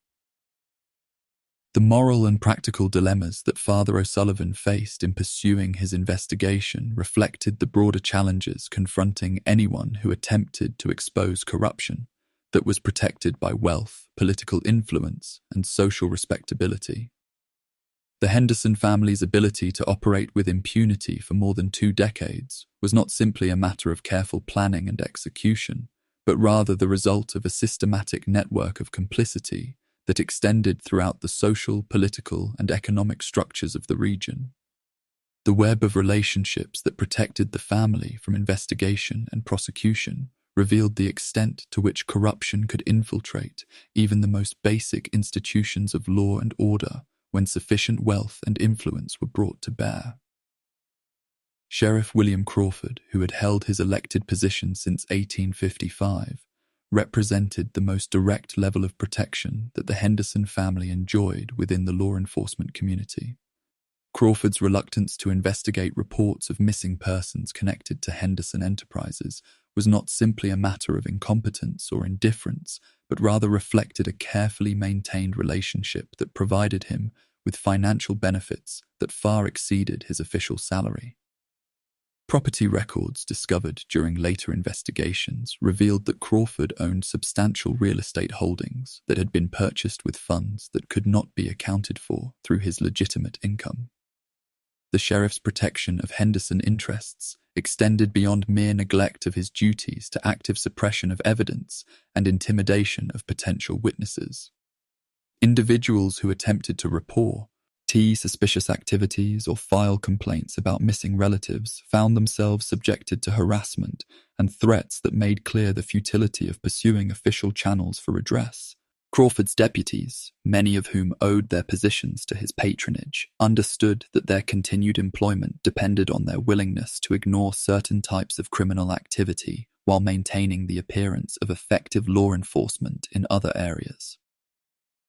The moral and practical dilemmas that Father O'Sullivan faced in pursuing his investigation reflected the broader challenges confronting anyone who attempted to expose corruption that was protected by wealth, political influence, and social respectability. The Henderson family's ability to operate with impunity for more than 2 decades was not simply a matter of careful planning and execution, but rather the result of a systematic network of complicity that extended throughout the social, political, and economic structures of the region. The web of relationships that protected the family from investigation and prosecution revealed the extent to which corruption could infiltrate even the most basic institutions of law and order when sufficient wealth and influence were brought to bear. Sheriff William Crawford, who had held his elected position since 1855, represented the most direct level of protection that the Henderson family enjoyed within the law enforcement community. Crawford's reluctance to investigate reports of missing persons connected to Henderson Enterprises was not simply a matter of incompetence or indifference, but rather reflected a carefully maintained relationship that provided him with financial benefits that far exceeded his official salary. Property records discovered during later investigations revealed that Crawford owned substantial real estate holdings that had been purchased with funds that could not be accounted for through his legitimate income. The sheriff's protection of Henderson interests extended beyond mere neglect of his duties to active suppression of evidence and intimidation of potential witnesses. Individuals who attempted to report suspicious activities or file complaints about missing relatives found themselves subjected to harassment and threats that made clear the futility of pursuing official channels for redress. Crawford's deputies, many of whom owed their positions to his patronage, understood that their continued employment depended on their willingness to ignore certain types of criminal activity while maintaining the appearance of effective law enforcement in other areas.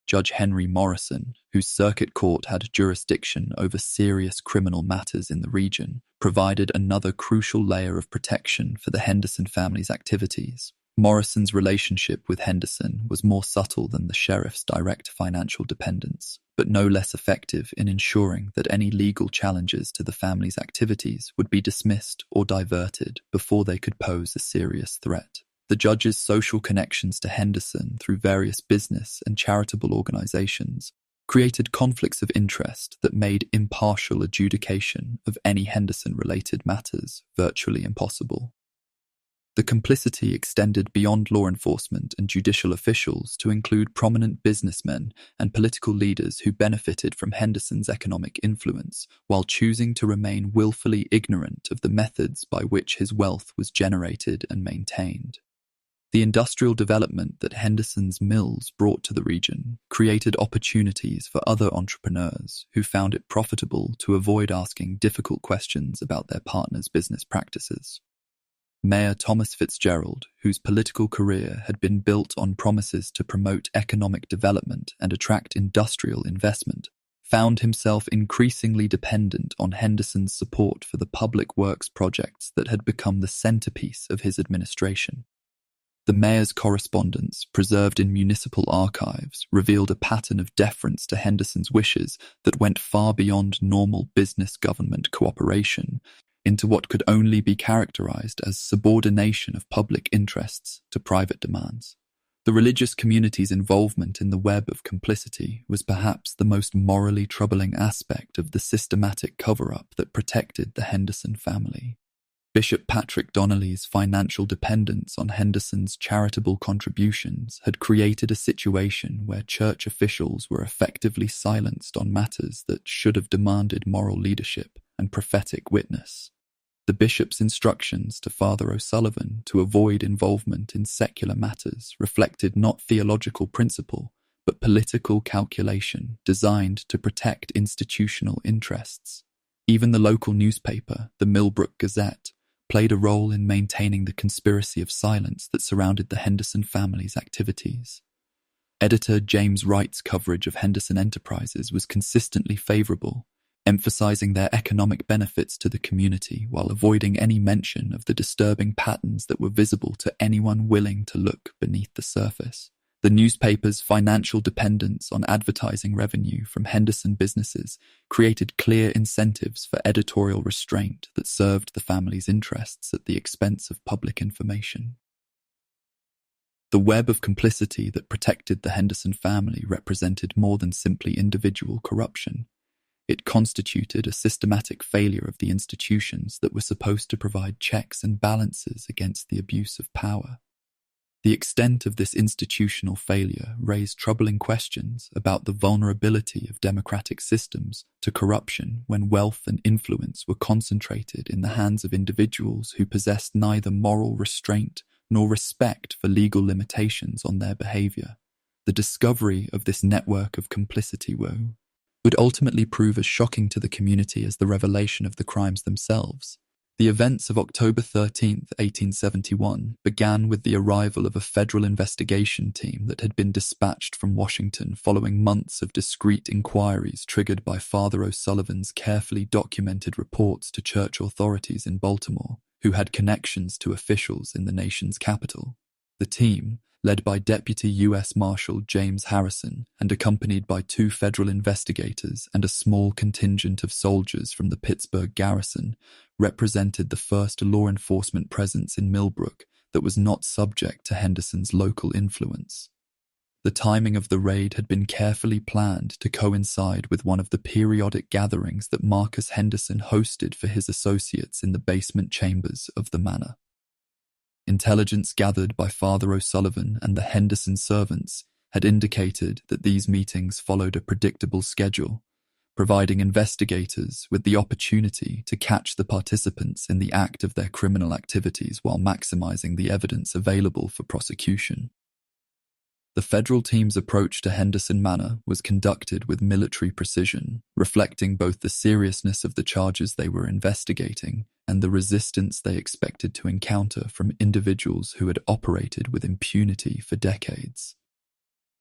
Judge Henry Morrison, whose circuit court had jurisdiction over serious criminal matters in the region, provided another crucial layer of protection for the Henderson family's activities. Morrison's relationship with Henderson was more subtle than the sheriff's direct financial dependence, but no less effective in ensuring that any legal challenges to the family's activities would be dismissed or diverted before they could pose a serious threat. The judge's social connections to Henderson through various business and charitable organizations created conflicts of interest that made impartial adjudication of any Henderson-related matters virtually impossible. The complicity extended beyond law enforcement and judicial officials to include prominent businessmen and political leaders who benefited from Henderson's economic influence while choosing to remain willfully ignorant of the methods by which his wealth was generated and maintained. The industrial development that Henderson's mills brought to the region created opportunities for other entrepreneurs who found it profitable to avoid asking difficult questions about their partners' business practices. Mayor Thomas Fitzgerald, whose political career had been built on promises to promote economic development and attract industrial investment, found himself increasingly dependent on Henderson's support for the public works projects that had become the centerpiece of his administration. The mayor's correspondence, preserved in municipal archives, revealed a pattern of deference to Henderson's wishes that went far beyond normal business-government cooperation into what could only be characterized as subordination of public interests to private demands. The religious community's involvement in the web of complicity was perhaps the most morally troubling aspect of the systematic cover-up that protected the Henderson family. Bishop Patrick Donnelly's financial dependence on Henderson's charitable contributions had created a situation where church officials were effectively silenced on matters that should have demanded moral leadership and prophetic witness. The bishop's instructions to Father O'Sullivan to avoid involvement in secular matters reflected not theological principle, but political calculation designed to protect institutional interests. Even the local newspaper, the Millbrook Gazette, played a role in maintaining the conspiracy of silence that surrounded the Henderson family's activities. Editor James Wright's coverage of Henderson Enterprises was consistently favorable, emphasizing their economic benefits to the community while avoiding any mention of the disturbing patterns that were visible to anyone willing to look beneath the surface. The newspaper's financial dependence on advertising revenue from Henderson businesses created clear incentives for editorial restraint that served the family's interests at the expense of public information. The web of complicity that protected the Henderson family represented more than simply individual corruption. It constituted a systematic failure of the institutions that were supposed to provide checks and balances against the abuse of power. The extent of this institutional failure raised troubling questions about the vulnerability of democratic systems to corruption when wealth and influence were concentrated in the hands of individuals who possessed neither moral restraint nor respect for legal limitations on their behavior. The discovery of this network of complicity would ultimately prove as shocking to the community as the revelation of the crimes themselves. The events of October 13, 1871 began with the arrival of a federal investigation team that had been dispatched from Washington following months of discreet inquiries triggered by Father O'Sullivan's carefully documented reports to church authorities in Baltimore, who had connections to officials in the nation's capital. The team, led by Deputy U.S. Marshal James Harrison and accompanied by 2 federal investigators and a small contingent of soldiers from the Pittsburgh garrison, represented the first law enforcement presence in Millbrook that was not subject to Henderson's local influence. The timing of the raid had been carefully planned to coincide with one of the periodic gatherings that Marcus Henderson hosted for his associates in the basement chambers of the manor. Intelligence gathered by Father O'Sullivan and the Henderson servants had indicated that these meetings followed a predictable schedule, providing investigators with the opportunity to catch the participants in the act of their criminal activities while maximizing the evidence available for prosecution. The federal team's approach to Henderson Manor was conducted with military precision, reflecting both the seriousness of the charges they were investigating and the resistance they expected to encounter from individuals who had operated with impunity for decades.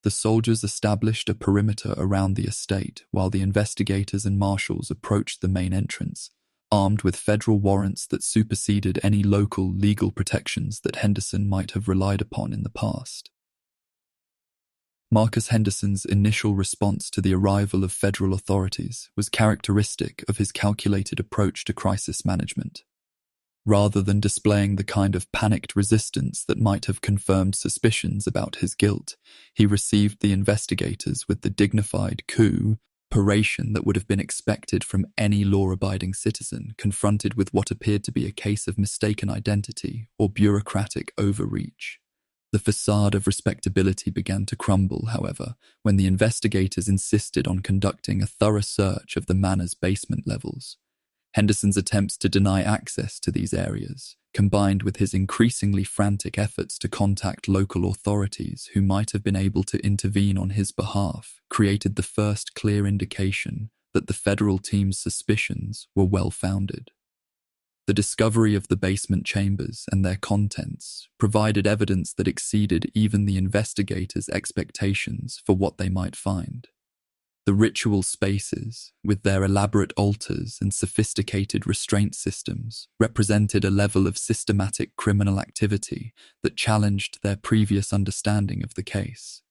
The soldiers established a perimeter around the estate while the investigators and marshals approached the main entrance, armed with federal warrants that superseded any local legal protections that Henderson might have relied upon in the past. Marcus Henderson's initial response to the arrival of federal authorities was characteristic of his calculated approach to crisis management. Rather than displaying the kind of panicked resistance that might have confirmed suspicions about his guilt, he received the investigators with the dignified cooperation that would have been expected from any law-abiding citizen confronted with what appeared to be a case of mistaken identity or bureaucratic overreach. The facade of respectability began to crumble, however, when the investigators insisted on conducting a thorough search of the manor's basement levels. Henderson's attempts to deny access to these areas, combined with his increasingly frantic efforts to contact local authorities who might have been able to intervene on his behalf, created the first clear indication that the federal team's suspicions were well-founded. The discovery of the basement chambers and their contents provided evidence that exceeded even the investigators' expectations for what they might find. The ritual spaces, with their elaborate altars and sophisticated restraint systems, represented a level of systematic criminal activity that challenged their previous understanding of the case.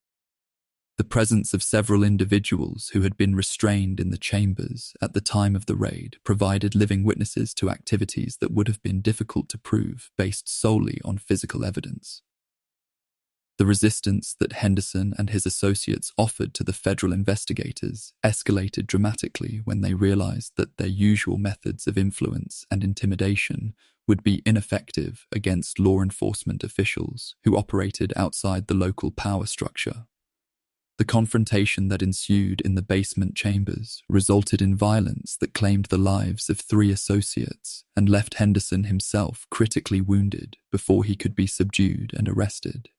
The presence of several individuals who had been restrained in the chambers at the time of the raid provided living witnesses to activities that would have been difficult to prove based solely on physical evidence. The resistance that Henderson and his associates offered to the federal investigators escalated dramatically when they realized that their usual methods of influence and intimidation would be ineffective against law enforcement officials who operated outside the local power structure. The confrontation that ensued in the basement chambers resulted in violence that claimed the lives of 3 associates and left Henderson himself critically wounded before he could be subdued and arrested.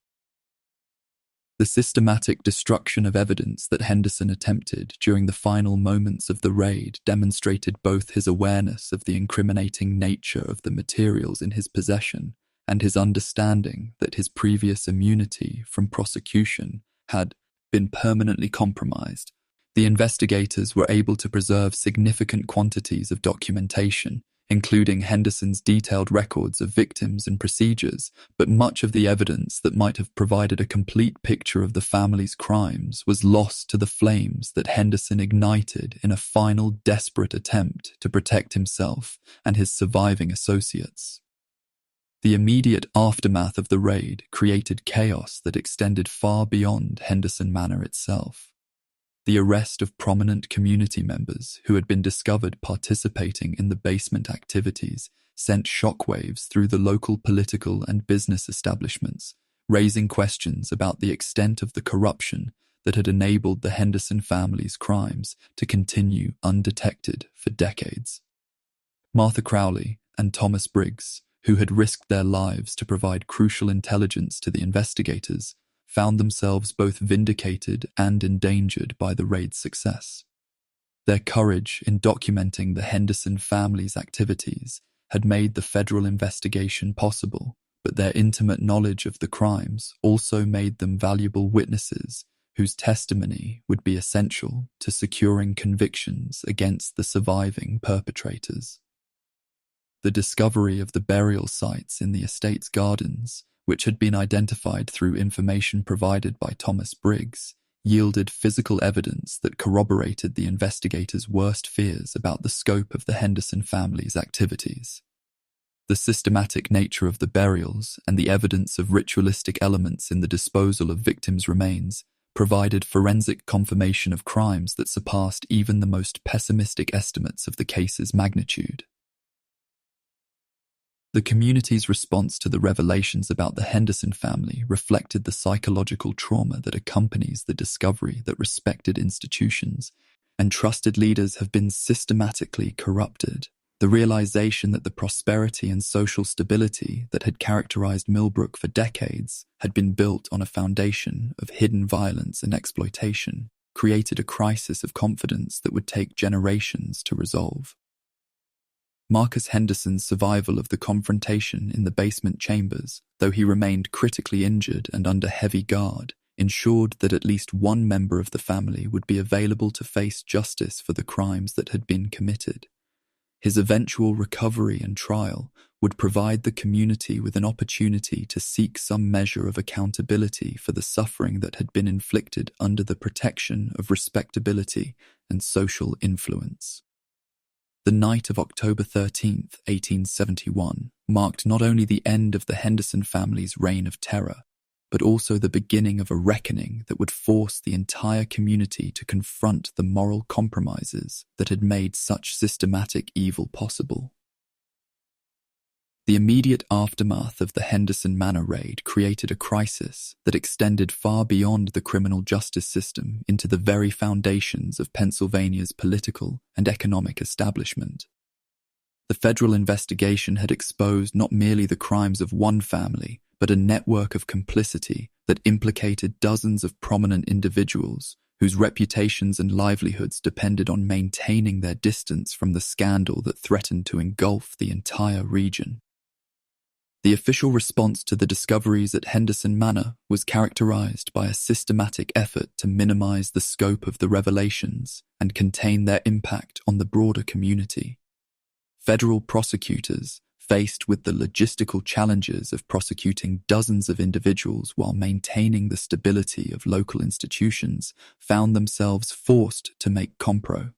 The systematic destruction of evidence that Henderson attempted during the final moments of the raid demonstrated both his awareness of the incriminating nature of the materials in his possession and his understanding that his previous immunity from prosecution had been permanently compromised. The investigators were able to preserve significant quantities of documentation, including Henderson's detailed records of victims and procedures, but much of the evidence that might have provided a complete picture of the family's crimes was lost to the flames that Henderson ignited in a final desperate attempt to protect himself and his surviving associates. The immediate aftermath of the raid created chaos that extended far beyond Henderson Manor itself. The arrest of prominent community members who had been discovered participating in the basement activities sent shockwaves through the local political and business establishments, raising questions about the extent of the corruption that had enabled the Henderson family's crimes to continue undetected for decades. Martha Crowley and Thomas Briggs, who had risked their lives to provide crucial intelligence to the investigators, found themselves both vindicated and endangered by the raid's success. Their courage in documenting the Henderson family's activities had made the federal investigation possible, but their intimate knowledge of the crimes also made them valuable witnesses whose testimony would be essential to securing convictions against the surviving perpetrators. The discovery of the burial sites in the estate's gardens, which had been identified through information provided by Thomas Briggs, yielded physical evidence that corroborated the investigators' worst fears about the scope of the Henderson family's activities. The systematic nature of the burials and the evidence of ritualistic elements in the disposal of victims' remains provided forensic confirmation of crimes that surpassed even the most pessimistic estimates of the case's magnitude. The community's response to the revelations about the Henderson family reflected the psychological trauma that accompanies the discovery that respected institutions and trusted leaders have been systematically corrupted. The realization that the prosperity and social stability that had characterized Millbrook for decades had been built on a foundation of hidden violence and exploitation created a crisis of confidence that would take generations to resolve. Marcus Henderson's survival of the confrontation in the basement chambers, though he remained critically injured and under heavy guard, ensured that at least one member of the family would be available to face justice for the crimes that had been committed. His eventual recovery and trial would provide the community with an opportunity to seek some measure of accountability for the suffering that had been inflicted under the protection of respectability and social influence. The night of October 13, 1871, marked not only the end of the Henderson family's reign of terror, but also the beginning of a reckoning that would force the entire community to confront the moral compromises that had made such systematic evil possible. The immediate aftermath of the Henderson Manor raid created a crisis that extended far beyond the criminal justice system into the very foundations of Pennsylvania's political and economic establishment. The federal investigation had exposed not merely the crimes of one family, but a network of complicity that implicated dozens of prominent individuals whose reputations and livelihoods depended on maintaining their distance from the scandal that threatened to engulf the entire region. The official response to the discoveries at Henderson Manor was characterized by a systematic effort to minimize the scope of the revelations and contain their impact on the broader community. Federal prosecutors, faced with the logistical challenges of prosecuting dozens of individuals while maintaining the stability of local institutions, found themselves forced to make compromises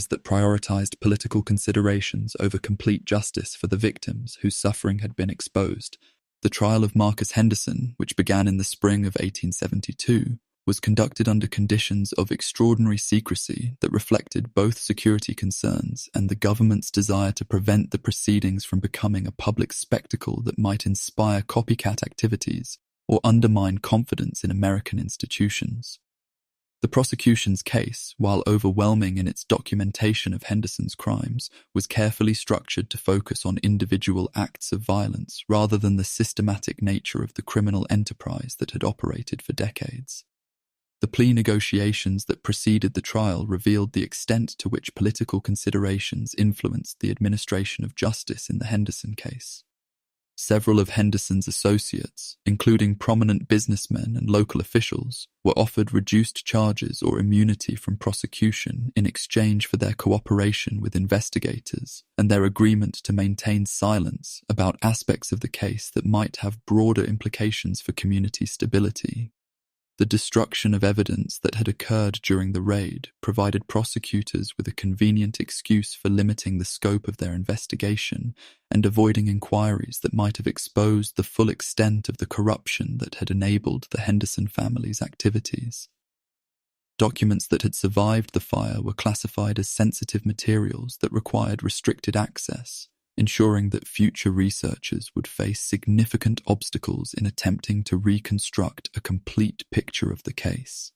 that prioritized political considerations over complete justice for the victims whose suffering had been exposed. The trial of Marcus Henderson, which began in the spring of 1872, was conducted under conditions of extraordinary secrecy that reflected both security concerns and the government's desire to prevent the proceedings from becoming a public spectacle that might inspire copycat activities or undermine confidence in American institutions. The prosecution's case, while overwhelming in its documentation of Henderson's crimes, was carefully structured to focus on individual acts of violence rather than the systematic nature of the criminal enterprise that had operated for decades. The plea negotiations that preceded the trial revealed the extent to which political considerations influenced the administration of justice in the Henderson case. Several of Henderson's associates, including prominent businessmen and local officials, were offered reduced charges or immunity from prosecution in exchange for their cooperation with investigators and their agreement to maintain silence about aspects of the case that might have broader implications for community stability. The destruction of evidence that had occurred during the raid provided prosecutors with a convenient excuse for limiting the scope of their investigation and avoiding inquiries that might have exposed the full extent of the corruption that had enabled the Henderson family's activities. Documents that had survived the fire were classified as sensitive materials that required restricted access, ensuring that future researchers would face significant obstacles in attempting to reconstruct a complete picture of the case.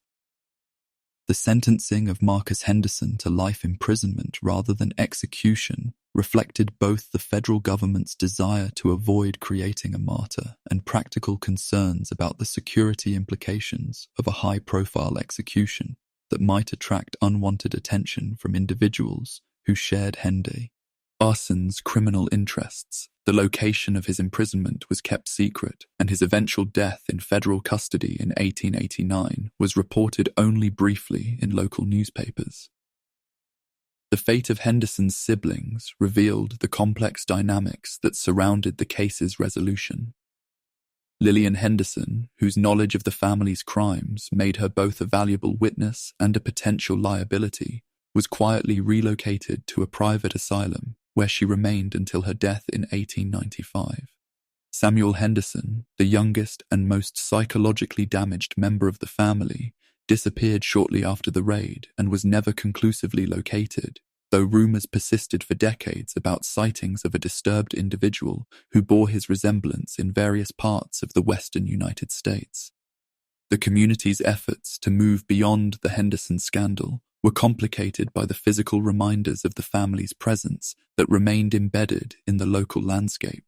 The sentencing of Marcus Henderson to life imprisonment rather than execution reflected both the federal government's desire to avoid creating a martyr and practical concerns about the security implications of a high-profile execution that might attract unwanted attention from individuals who shared Henderson's criminal interests. The location of his imprisonment was kept secret, and his eventual death in federal custody in 1889 was reported only briefly in local newspapers. The fate of Henderson's siblings revealed the complex dynamics that surrounded the case's resolution. Lillian Henderson, whose knowledge of the family's crimes made her both a valuable witness and a potential liability, was quietly relocated to a private asylum where she remained until her death in 1895. Samuel Henderson, the youngest and most psychologically damaged member of the family, disappeared shortly after the raid and was never conclusively located, though rumors persisted for decades about sightings of a disturbed individual who bore his resemblance in various parts of the western United States. The community's efforts to move beyond the Henderson scandal were complicated by the physical reminders of the family's presence that remained embedded in the local landscape.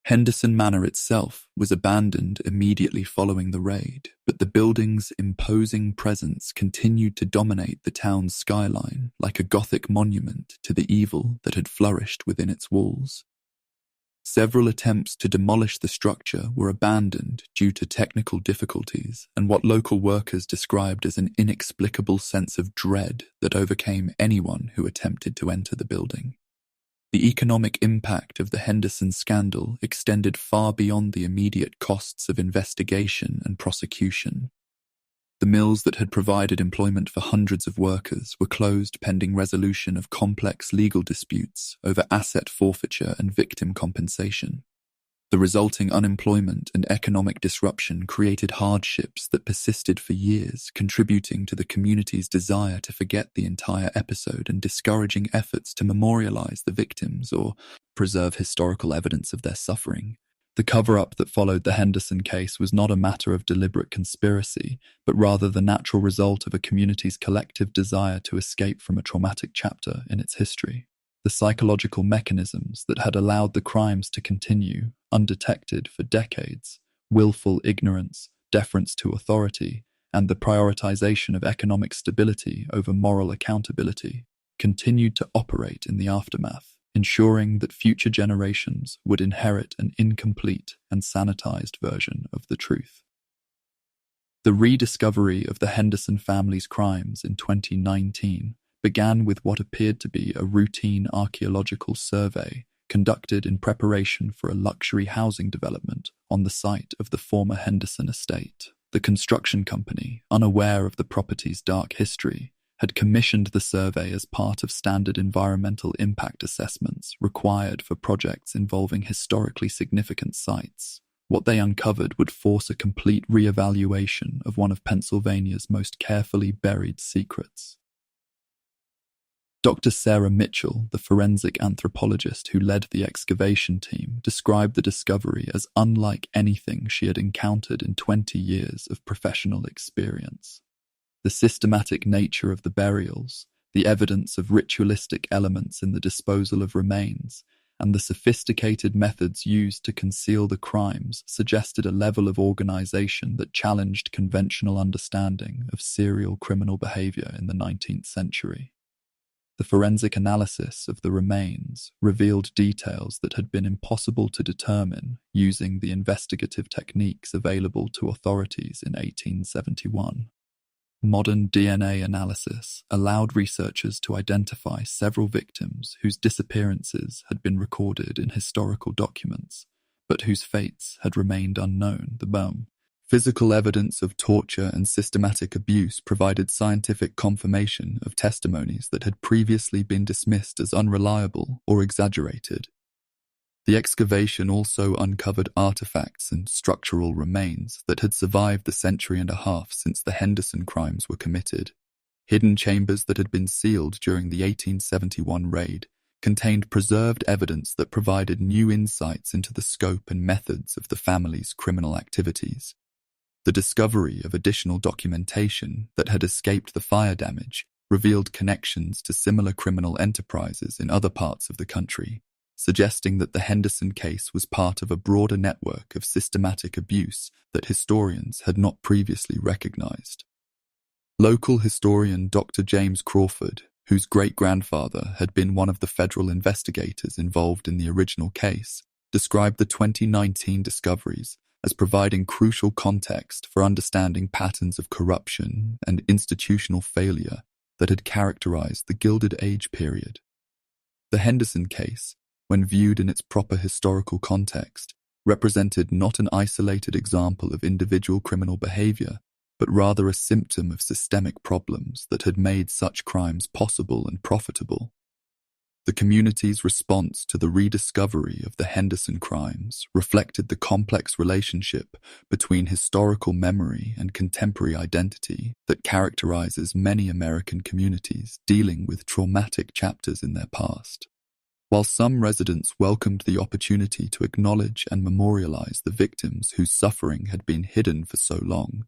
Henderson Manor itself was abandoned immediately following the raid, but the building's imposing presence continued to dominate the town's skyline like a Gothic monument to the evil that had flourished within its walls. Several attempts to demolish the structure were abandoned due to technical difficulties and what local workers described as an inexplicable sense of dread that overcame anyone who attempted to enter the building. The economic impact of the Henderson scandal extended far beyond the immediate costs of investigation and prosecution. The mills that had provided employment for hundreds of workers were closed pending resolution of complex legal disputes over asset forfeiture and victim compensation. The resulting unemployment and economic disruption created hardships that persisted for years, contributing to the community's desire to forget the entire episode and discouraging efforts to memorialize the victims or preserve historical evidence of their suffering. The cover-up that followed the Henderson case was not a matter of deliberate conspiracy, but rather the natural result of a community's collective desire to escape from a traumatic chapter in its history. The psychological mechanisms that had allowed the crimes to continue, undetected for decades, willful ignorance, deference to authority, and the prioritization of economic stability over moral accountability, continued to operate in the aftermath, ensuring that future generations would inherit an incomplete and sanitized version of the truth. The rediscovery of the Henderson family's crimes in 2019 began with what appeared to be a routine archaeological survey conducted in preparation for a luxury housing development on the site of the former Henderson estate. The construction company, unaware of the property's dark history, had commissioned the survey as part of standard environmental impact assessments required for projects involving historically significant sites. What they uncovered would force a complete re-evaluation of one of Pennsylvania's most carefully buried secrets. Dr. Sarah Mitchell, the forensic anthropologist who led the excavation team, described the discovery as unlike anything she had encountered in 20 years of professional experience. The systematic nature of the burials, the evidence of ritualistic elements in the disposal of remains, and the sophisticated methods used to conceal the crimes suggested a level of organization that challenged conventional understanding of serial criminal behavior in the 19th century. The forensic analysis of the remains revealed details that had been impossible to determine using the investigative techniques available to authorities in 1871. Modern DNA analysis allowed researchers to identify several victims whose disappearances had been recorded in historical documents, but whose fates had remained unknown. Physical evidence of torture and systematic abuse provided scientific confirmation of testimonies that had previously been dismissed as unreliable or exaggerated. The excavation also uncovered artifacts and structural remains that had survived the century and a half since the Henderson crimes were committed. Hidden chambers that had been sealed during the 1871 raid contained preserved evidence that provided new insights into the scope and methods of the family's criminal activities. The discovery of additional documentation that had escaped the fire damage revealed connections to similar criminal enterprises in other parts of the country, suggesting that the Henderson case was part of a broader network of systematic abuse that historians had not previously recognized. Local historian Dr. James Crawford, whose great-grandfather had been one of the federal investigators involved in the original case, described the 2019 discoveries as providing crucial context for understanding patterns of corruption and institutional failure that had characterized the Gilded Age period. The Henderson case, when viewed in its proper historical context, represented not an isolated example of individual criminal behavior, but rather a symptom of systemic problems that had made such crimes possible and profitable. The community's response to the rediscovery of the Henderson crimes reflected the complex relationship between historical memory and contemporary identity that characterizes many American communities dealing with traumatic chapters in their past. While some residents welcomed the opportunity to acknowledge and memorialize the victims whose suffering had been hidden for so long,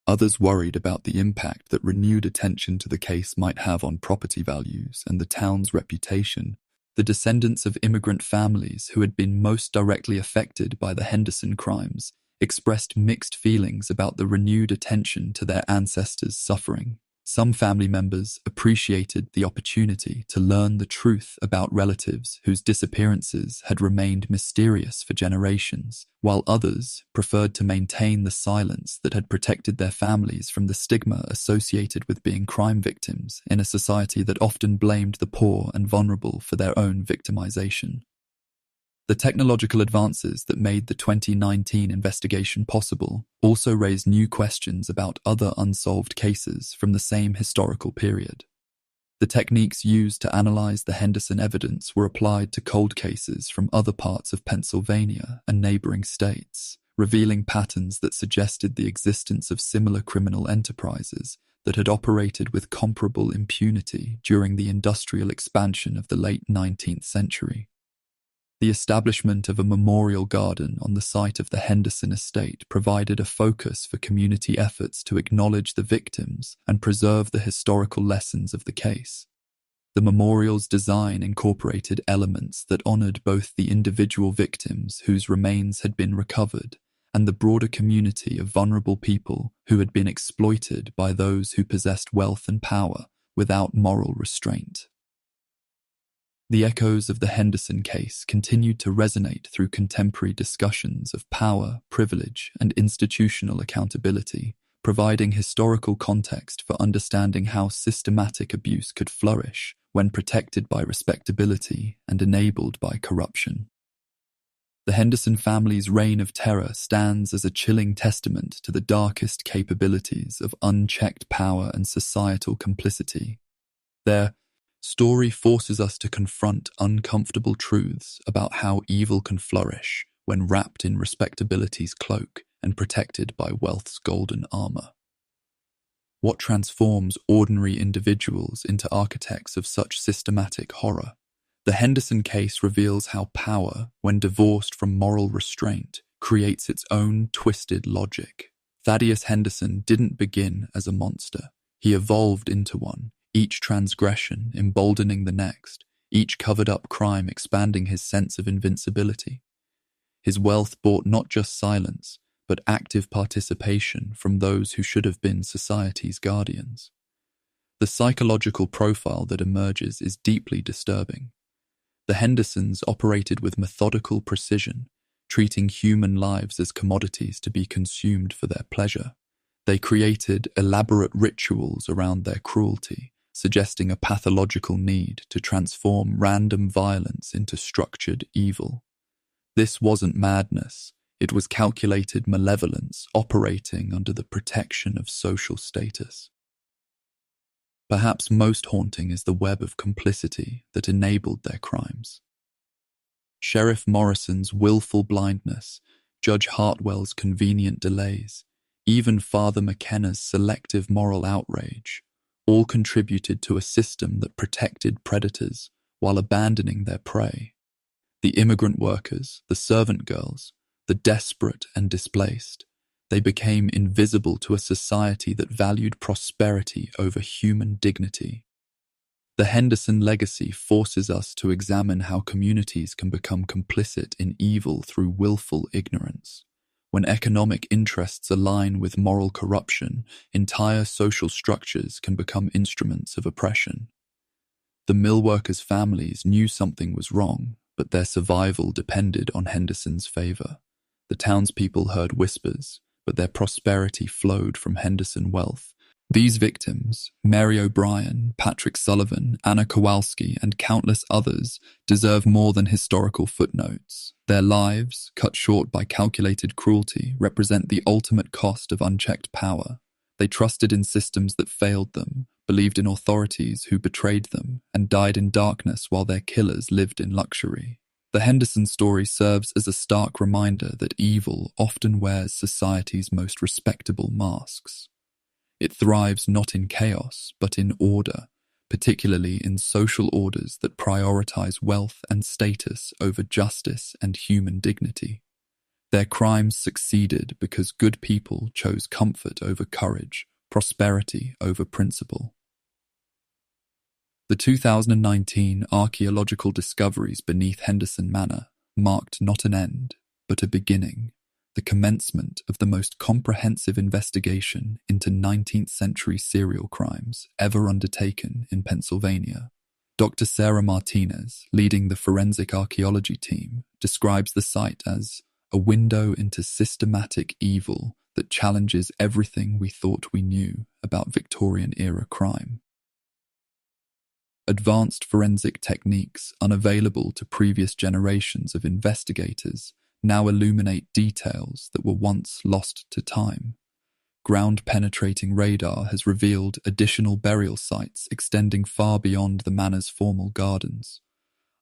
others worried about the impact that renewed attention to the case might have on property values and the town's reputation. The descendants of immigrant families who had been most directly affected by the Henderson crimes expressed mixed feelings about the renewed attention to their ancestors' suffering. Some family members appreciated the opportunity to learn the truth about relatives whose disappearances had remained mysterious for generations, while others preferred to maintain the silence that had protected their families from the stigma associated with being crime victims in a society that often blamed the poor and vulnerable for their own victimization. The technological advances that made the 2019 investigation possible also raised new questions about other unsolved cases from the same historical period. The techniques used to analyze the Henderson evidence were applied to cold cases from other parts of Pennsylvania and neighboring states, revealing patterns that suggested the existence of similar criminal enterprises that had operated with comparable impunity during the industrial expansion of the late 19th century. The establishment of a memorial garden on the site of the Henderson estate provided a focus for community efforts to acknowledge the victims and preserve the historical lessons of the case. The memorial's design incorporated elements that honored both the individual victims whose remains had been recovered and the broader community of vulnerable people who had been exploited by those who possessed wealth and power without moral restraint. The echoes of the Henderson case continued to resonate through contemporary discussions of power, privilege, and institutional accountability, providing historical context for understanding how systematic abuse could flourish when protected by respectability and enabled by corruption. The Henderson family's reign of terror stands as a chilling testament to the darkest capabilities of unchecked power and societal complicity. Their story forces us to confront uncomfortable truths about how evil can flourish when wrapped in respectability's cloak and protected by wealth's golden armor. What transforms ordinary individuals into architects of such systematic horror? The Henderson case reveals how power, when divorced from moral restraint, creates its own twisted logic. Thaddeus Henderson didn't begin as a monster. He evolved into one, each transgression emboldening the next, each covered-up crime expanding his sense of invincibility. His wealth brought not just silence, but active participation from those who should have been society's guardians. The psychological profile that emerges is deeply disturbing. The Hendersons operated with methodical precision, treating human lives as commodities to be consumed for their pleasure. They created elaborate rituals around their cruelty, suggesting a pathological need to transform random violence into structured evil. This wasn't madness, it was calculated malevolence operating under the protection of social status. Perhaps most haunting is the web of complicity that enabled their crimes. Sheriff Morrison's willful blindness, Judge Hartwell's convenient delays, even Father McKenna's selective moral outrage, all contributed to a system that protected predators while abandoning their prey. The immigrant workers, the servant girls, the desperate and displaced, they became invisible to a society that valued prosperity over human dignity. The Henderson legacy forces us to examine how communities can become complicit in evil through willful ignorance. When economic interests align with moral corruption, entire social structures can become instruments of oppression. The mill workers' families knew something was wrong, but their survival depended on Henderson's favor. The townspeople heard whispers, but their prosperity flowed from Henderson wealth. These victims, Mary O'Brien, Patrick Sullivan, Anna Kowalski, and countless others, deserve more than historical footnotes. Their lives, cut short by calculated cruelty, represent the ultimate cost of unchecked power. They trusted in systems that failed them, believed in authorities who betrayed them, and died in darkness while their killers lived in luxury. The Henderson story serves as a stark reminder that evil often wears society's most respectable masks. It thrives not in chaos, but in order, particularly in social orders that prioritize wealth and status over justice and human dignity. Their crimes succeeded because good people chose comfort over courage, prosperity over principle. The 2019 archaeological discoveries beneath Henderson Manor marked not an end, but a beginning. The commencement of the most comprehensive investigation into 19th century serial crimes ever undertaken in Pennsylvania. Dr. Sarah Martinez, leading the forensic archaeology team, describes the site as a window into systematic evil that challenges everything we thought we knew about Victorian-era crime. Advanced forensic techniques unavailable to previous generations of investigators now illuminate details that were once lost to time. Ground-penetrating radar has revealed additional burial sites extending far beyond the manor's formal gardens.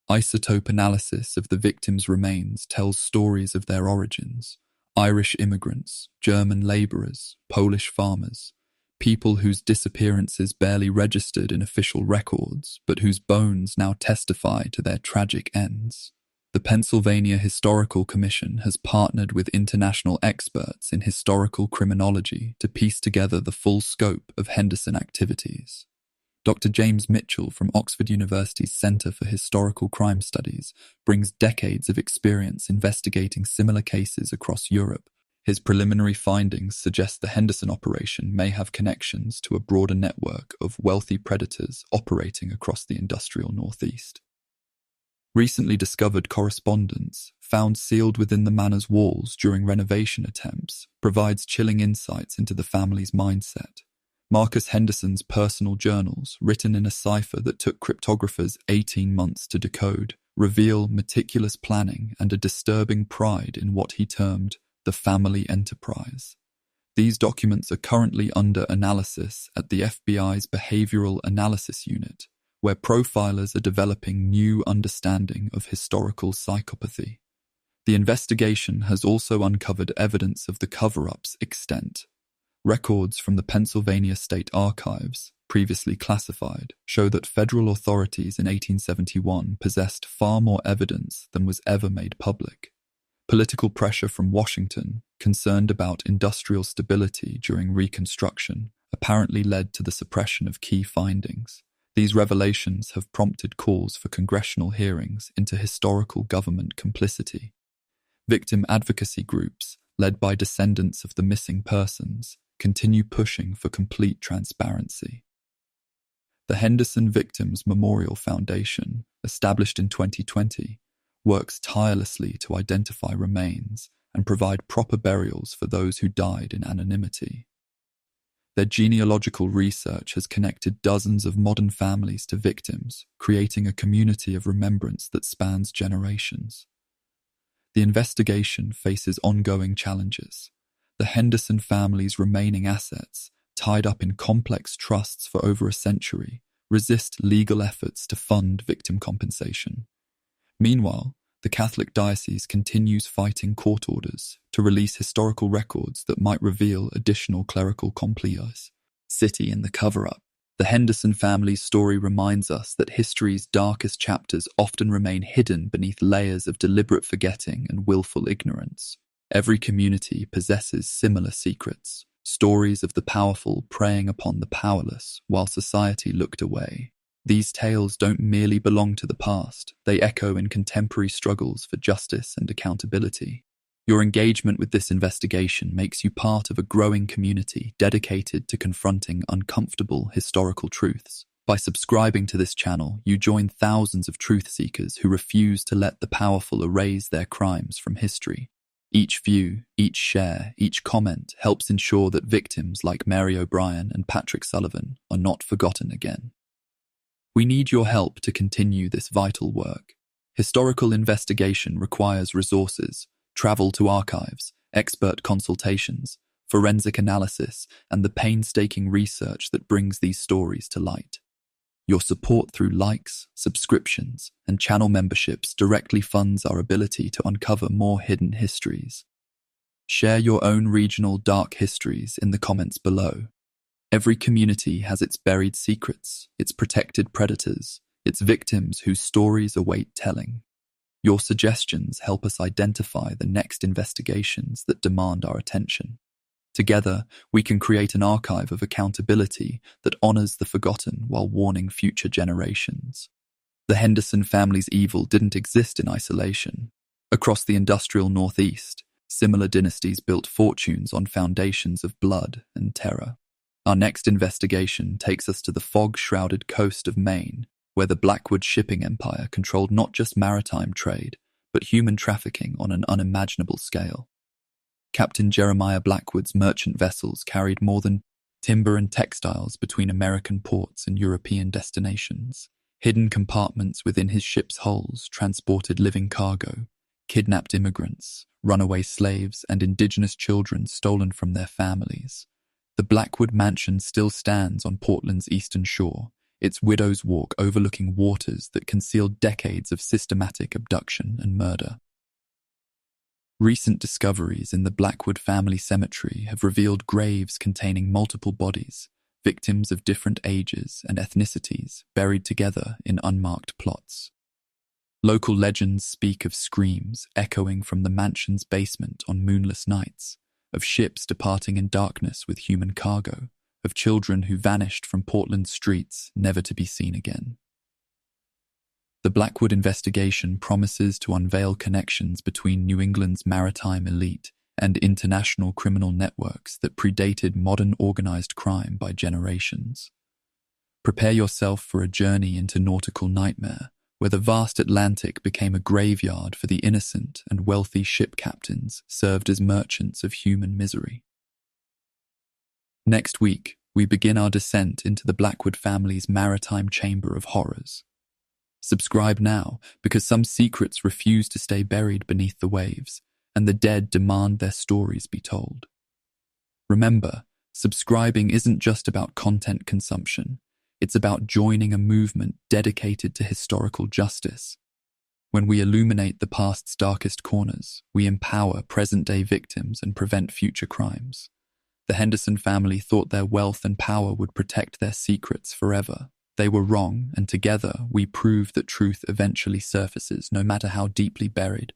Isotope analysis of the victims' remains tells stories of their origins: Irish immigrants, German labourers, Polish farmers, people whose disappearances barely registered in official records, but whose bones now testify to their tragic ends. The Pennsylvania Historical Commission has partnered with international experts in historical criminology to piece together the full scope of Henderson activities. Dr. James Mitchell from Oxford University's Centre for Historical Crime Studies brings decades of experience investigating similar cases across Europe. His preliminary findings suggest the Henderson operation may have connections to a broader network of wealthy predators operating across the industrial Northeast. Recently discovered correspondence, found sealed within the manor's walls during renovation attempts, provides chilling insights into the family's mindset. Marcus Henderson's personal journals, written in a cipher that took cryptographers 18 months to decode, reveal meticulous planning and a disturbing pride in what he termed the family enterprise. These documents are currently under analysis at the FBI's Behavioral Analysis Unit, where profilers are developing new understanding of historical psychopathy. The investigation has also uncovered evidence of the cover-up's extent. Records from the Pennsylvania State Archives, previously classified, show that federal authorities in 1871 possessed far more evidence than was ever made public. Political pressure from Washington, concerned about industrial stability during Reconstruction, apparently led to the suppression of key findings. These revelations have prompted calls for congressional hearings into historical government complicity. Victim advocacy groups, led by descendants of the missing persons, continue pushing for complete transparency. The Henderson Victims Memorial Foundation, established in 2020, works tirelessly to identify remains and provide proper burials for those who died in anonymity. Their genealogical research has connected dozens of modern families to victims, creating a community of remembrance that spans generations. The investigation faces ongoing challenges. The Henderson family's remaining assets, tied up in complex trusts for over a century, resist legal efforts to fund victim compensation. Meanwhile, the Catholic Diocese continues fighting court orders to release historical records that might reveal additional clerical complicity in the cover-up. The Henderson family's story reminds us that history's darkest chapters often remain hidden beneath layers of deliberate forgetting and willful ignorance. Every community possesses similar secrets, stories of the powerful preying upon the powerless while society looked away. These tales don't merely belong to the past, they echo in contemporary struggles for justice and accountability. Your engagement with this investigation makes you part of a growing community dedicated to confronting uncomfortable historical truths. By subscribing to this channel, you join thousands of truth seekers who refuse to let the powerful erase their crimes from history. Each view, each share, each comment helps ensure that victims like Mary O'Brien and Patrick Sullivan are not forgotten again. We need your help to continue this vital work. Historical investigation requires resources, travel to archives, expert consultations, forensic analysis, and the painstaking research that brings these stories to light. Your support through likes, subscriptions, and channel memberships directly funds our ability to uncover more hidden histories. Share your own regional dark histories in the comments below. Every community has its buried secrets, its protected predators, its victims whose stories await telling. Your suggestions help us identify the next investigations that demand our attention. Together, we can create an archive of accountability that honors the forgotten while warning future generations. The Henderson family's evil didn't exist in isolation. Across the industrial Northeast, similar dynasties built fortunes on foundations of blood and terror. Our next investigation takes us to the fog-shrouded coast of Maine, where the Blackwood shipping empire controlled not just maritime trade, but human trafficking on an unimaginable scale. Captain Jeremiah Blackwood's merchant vessels carried more than timber and textiles between American ports and European destinations. Hidden compartments within his ship's hulls transported living cargo, kidnapped immigrants, runaway slaves, and indigenous children stolen from their families. The Blackwood mansion still stands on Portland's eastern shore, its widow's walk overlooking waters that concealed decades of systematic abduction and murder. Recent discoveries in the Blackwood family cemetery have revealed graves containing multiple bodies, victims of different ages and ethnicities buried together in unmarked plots. Local legends speak of screams echoing from the mansion's basement on moonless nights, of ships departing in darkness with human cargo, of children who vanished from Portland's streets never to be seen again. The Blackwood investigation promises to unveil connections between New England's maritime elite and international criminal networks that predated modern organized crime by generations. Prepare yourself for a journey into nautical nightmare, where the vast Atlantic became a graveyard for the innocent and wealthy ship captains served as merchants of human misery. Next week, we begin our descent into the Blackwood family's maritime chamber of horrors. Subscribe now, because some secrets refuse to stay buried beneath the waves, and the dead demand their stories be told. Remember, subscribing isn't just about content consumption, it's about joining a movement dedicated to historical justice. When we illuminate the past's darkest corners, we empower present-day victims and prevent future crimes. The Henderson family thought their wealth and power would protect their secrets forever. They were wrong, and together we prove that truth eventually surfaces, no matter how deeply buried.